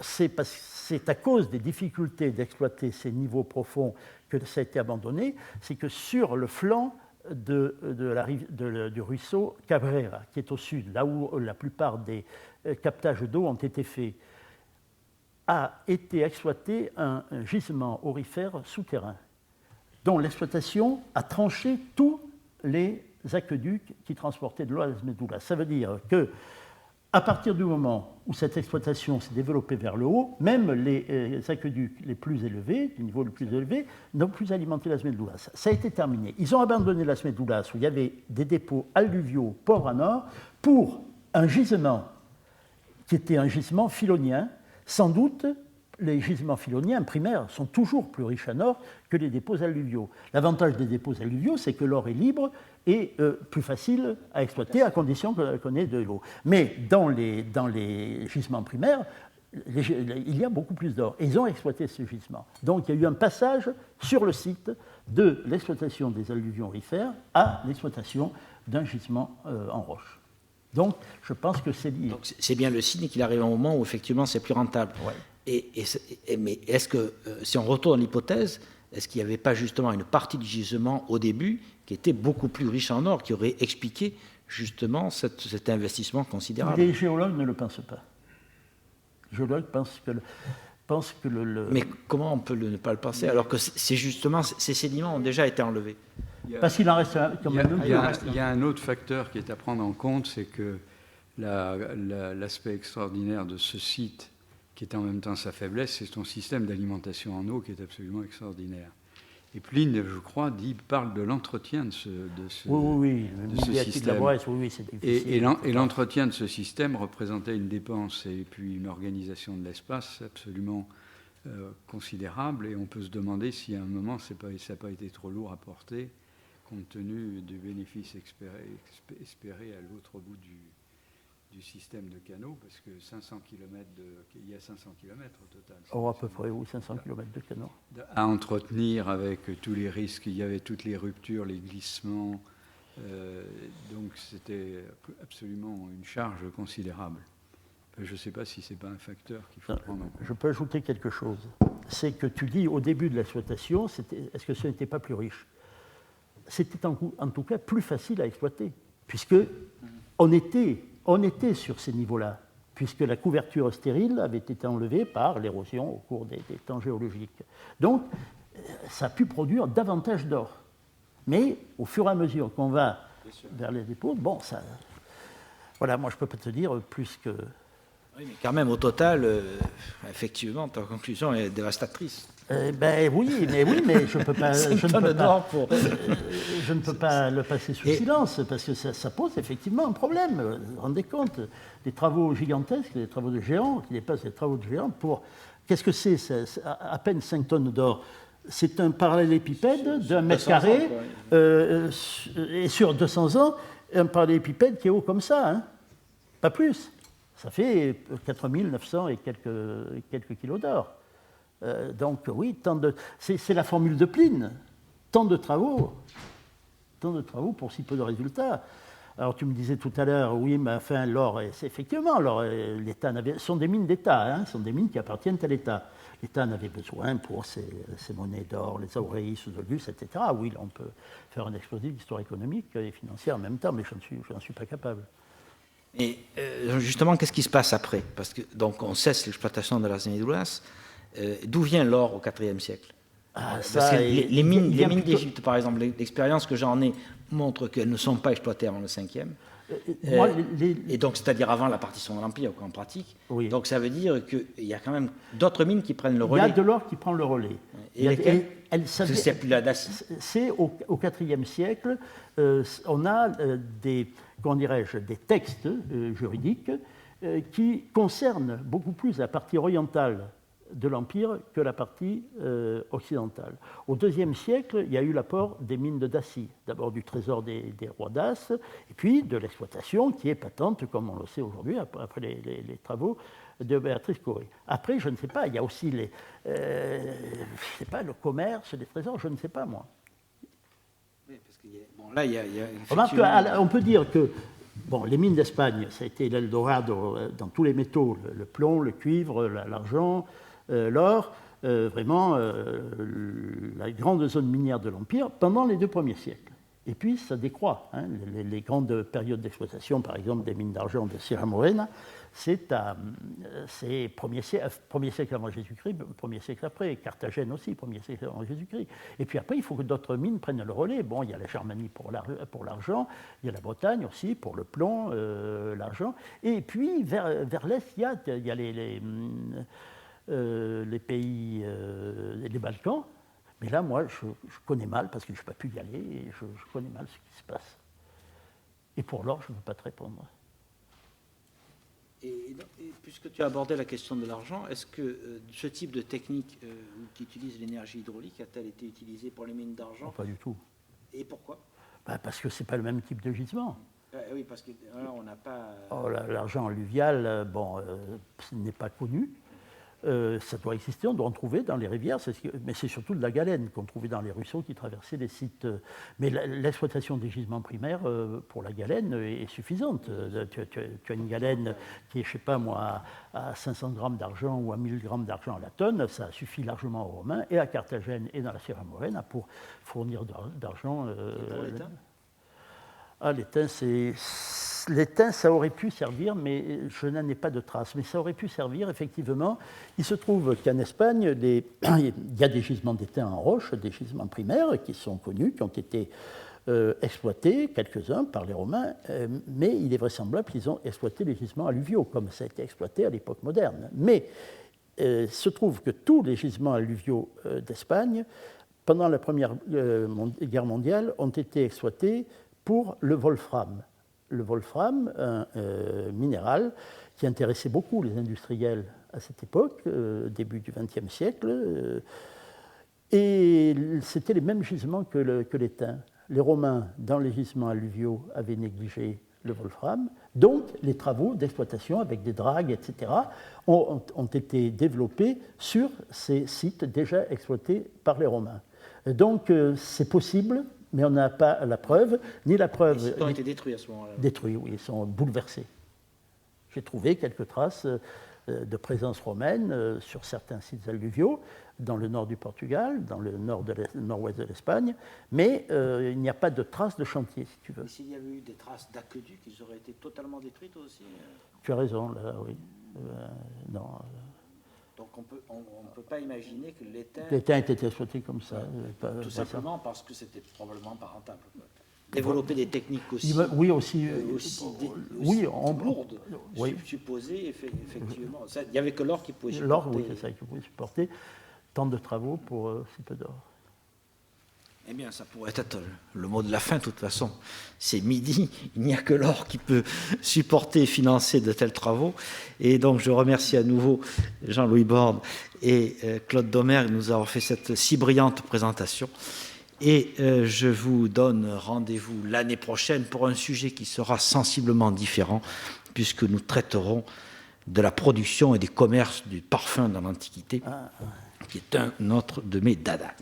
c'est à cause des difficultés d'exploiter ces niveaux profonds que ça a été abandonné, c'est que sur le flanc du ruisseau Cabrera, qui est au sud, là où la plupart des captages d'eau ont été faits, a été exploité un gisement aurifère souterrain, dont l'exploitation a tranché tous les aqueducs qui transportaient de l'eau à Las Médulas. Ça veut dire que, à partir du moment où cette exploitation s'est développée vers le haut, même les aqueducs les plus élevés, du niveau le plus élevé, n'ont plus alimenté Las Médulas. Ça a été terminé. Ils ont abandonné Las Médulas, où il y avait des dépôts alluviaux port à nord, pour un gisement qui était un gisement filonien. Sans doute, les gisements filoniens primaires sont toujours plus riches en or que les dépôts alluviaux. L'avantage des dépôts alluviaux, c'est que l'or est libre et plus facile à exploiter à condition qu'on ait de l'eau. Mais dans les gisements primaires, il y a beaucoup plus d'or. Et ils ont exploité ce gisement. Donc il y a eu un passage sur le site de l'exploitation des alluvions aurifères à l'exploitation d'un gisement en roche. Donc, je pense que c'est lié. Donc, c'est bien le signe qu'il arrive un moment où, effectivement, c'est plus rentable. Ouais. Mais est-ce que, si on retourne à l'hypothèse, est-ce qu'il n'y avait pas justement une partie du gisement au début qui était beaucoup plus riche en or, qui aurait expliqué justement cet investissement considérable? Les géologues ne le pensent pas. Les géologues pensent que Mais comment on peut ne pas le penser alors que c'est justement ces sédiments ont déjà été enlevés? Parce qu'il en reste quand même. Il y a un autre facteur qui est à prendre en compte, c'est que l'aspect extraordinaire de ce site, qui est en même temps sa faiblesse, c'est son système d'alimentation en eau qui est absolument extraordinaire. Et Pline, je crois, parle de l'entretien de ce système. Oui, c'est difficile. Et l'entretien de ce système représentait une dépense et puis une organisation de l'espace absolument considérable. Et on peut se demander si à un moment, ça n'a pas été trop lourd à porter, compte tenu du bénéfice espéré à l'autre bout du système de canaux, parce que il y a 500 km au total. À peu près, oui, 500 km de canaux. À entretenir avec tous les risques, il y avait toutes les ruptures, les glissements, donc c'était absolument une charge considérable. Je ne sais pas si ce n'est pas un facteur qu'il faut prendre en compte. Je peux ajouter quelque chose. C'est que tu dis au début de l'exploitation, est-ce que ce n'était pas plus riche? C'était en tout cas plus facile à exploiter, puisque on était sur ces niveaux-là, puisque la couverture stérile avait été enlevée par l'érosion au cours des temps géologiques. Donc, ça a pu produire davantage d'or. Mais au fur et à mesure qu'on va vers les dépôts, bon, ça... Voilà, moi je ne peux pas te dire plus que... Oui, mais quand même, au total, effectivement, ta conclusion est dévastatrice. Oui, mais je ne peux pas, je ne peux pas le passer sous silence, parce que ça pose effectivement un problème. Vous vous rendez compte, des travaux gigantesques, des travaux de géants, qui dépassent les travaux de géants, pour... Qu'est-ce que c'est à peine 5 tonnes d'or. C'est un parallélépipède d'un mètre carré, et sur 200 ans, un parallélépipède qui est haut comme ça, hein, pas plus. Ça fait 4900 et quelques kilos d'or. Donc oui, c'est la formule de Pline. Tant de travaux pour si peu de résultats. Alors tu me disais tout à l'heure, oui, mais enfin l'or, c'est effectivement, l'État sont des mines d'État, hein, sont des mines qui appartiennent à l'État. L'État en avait besoin pour ses monnaies d'or, les auréis, sous-olus, etc. Oui, là, on peut faire un exposé d'histoire économique et financière en même temps, mais je n'en suis pas capable. Et justement, qu'est-ce qui se passe après? Parce que donc on cesse l'exploitation de Las Médulas. D'où vient l'or au IVe siècle? Les mines d'Égypte, par exemple, l'expérience que j'en ai montre qu'elles ne sont pas exploitées avant le 5e. Moi, Et donc, c'est-à-dire avant la partition de l'Empire, en pratique. Oui. Donc, ça veut dire qu'il y a quand même d'autres mines qui prennent le relais. Il y a de l'or qui prend le relais. Et lesquelles ça, c'est plus la Dacie. C'est au IVe siècle, on a des textes juridiques qui concernent beaucoup plus la partie orientale de l'Empire que la partie occidentale. Au IIe siècle, il y a eu l'apport des mines de Dacie, d'abord du trésor des rois Daces, et puis de l'exploitation qui est patente, comme on le sait aujourd'hui, après les travaux de Béatrice Corré. Après, je ne sais pas, il y a aussi le commerce, les trésors, je ne sais pas moi. Oui, parce qu'il y a, bon, là, il y a Remarque, on peut dire que les mines d'Espagne, ça a été l'Eldorado dans tous les métaux, le plomb, le cuivre, l'argent, l'or, vraiment la grande zone minière de l'Empire pendant les 2 premiers siècles. Et puis ça décroît. Hein. Les grandes périodes d'exploitation, par exemple des mines d'argent de Sierra Morena, c'est premier siècle avant Jésus-Christ, premier siècle après, Carthagène aussi, premier siècle avant Jésus-Christ. Et puis après, il faut que d'autres mines prennent le relais. Bon, il y a la Germanie pour l'argent, il y a la Bretagne aussi pour le plomb, l'argent. Et puis vers l'est, il y a les pays, les Balkans. Mais là, moi, je connais mal, parce que je n'ai pas pu y aller, et je connais mal ce qui se passe. Et pour l'or, je ne peux pas te répondre. Et puisque tu as abordé la question de l'argent, est-ce que ce type de technique qui utilise l'énergie hydraulique a-t-elle été utilisée pour les mines d'argent? Pas du tout. Et pourquoi? Parce que ce n'est pas le même type de gisement. Oui, parce qu'on n'a pas... L'argent alluvial, ce n'est pas connu. Ça doit exister, on doit en trouver dans les rivières, mais c'est surtout de la galène qu'on trouvait dans les ruisseaux qui traversaient les sites. Mais l'exploitation des gisements primaires pour la galène est suffisante. Tu as une galène qui est, je ne sais pas moi, à 500 grammes d'argent ou à 1000 grammes d'argent à la tonne, ça suffit largement aux Romains, et à Carthagène et dans la Sierra Morena pour fournir d'argent. L'étain, ça aurait pu servir, mais je n'en ai pas de traces. Mais ça aurait pu servir, effectivement. Il se trouve qu'en Espagne, il y a des gisements d'étain en roche, des gisements primaires qui sont connus, qui ont été exploités, quelques-uns, par les Romains, mais il est vraisemblable qu'ils ont exploité les gisements alluviaux, comme ça a été exploité à l'époque moderne. Mais il se trouve que tous les gisements alluviaux d'Espagne, pendant la Première Guerre mondiale, ont été exploités pour le wolfram. Le wolfram, un minéral qui intéressait beaucoup les industriels à cette époque, début du XXe siècle, et c'était les mêmes gisements que l'étain. Les Romains, dans les gisements alluviaux, avaient négligé le wolfram, donc les travaux d'exploitation avec des dragues, etc., ont été développés sur ces sites déjà exploités par les Romains. Donc c'est possible, mais on n'a pas la preuve, ni la preuve... Les sites ont été détruits à ce moment-là. Détruits, oui, ils sont bouleversés. J'ai trouvé quelques traces de présence romaine sur certains sites alluviaux, dans le nord du Portugal, dans le nord-ouest de l'Espagne, mais il n'y a pas de traces de chantier, si tu veux. Et s'il y avait eu des traces d'aqueducs, ils auraient été totalement détruites aussi? Tu as raison, là, oui. Non. Donc on ne peut pas imaginer que l'étain... L'étain ait été exploité comme ça. Tout simplement parce que c'était probablement pas rentable. Développer des techniques aussi, oui, aussi lourdes, supposées, effectivement. Il n'y avait que l'or qui pouvait supporter. L'or, oui, c'est ça, qui pouvait supporter tant de travaux pour si peu d'or. Eh bien, ça pourrait être le mot de la fin, de toute façon. C'est midi, il n'y a que l'or qui peut supporter et financer de tels travaux. Et donc, je remercie à nouveau Jean-Louis Borde et Claude Domergue de nous avoir fait cette si brillante présentation. Et je vous donne rendez-vous l'année prochaine pour un sujet qui sera sensiblement différent, puisque nous traiterons de la production et des commerces du parfum dans l'Antiquité, qui est un autre de mes dadas.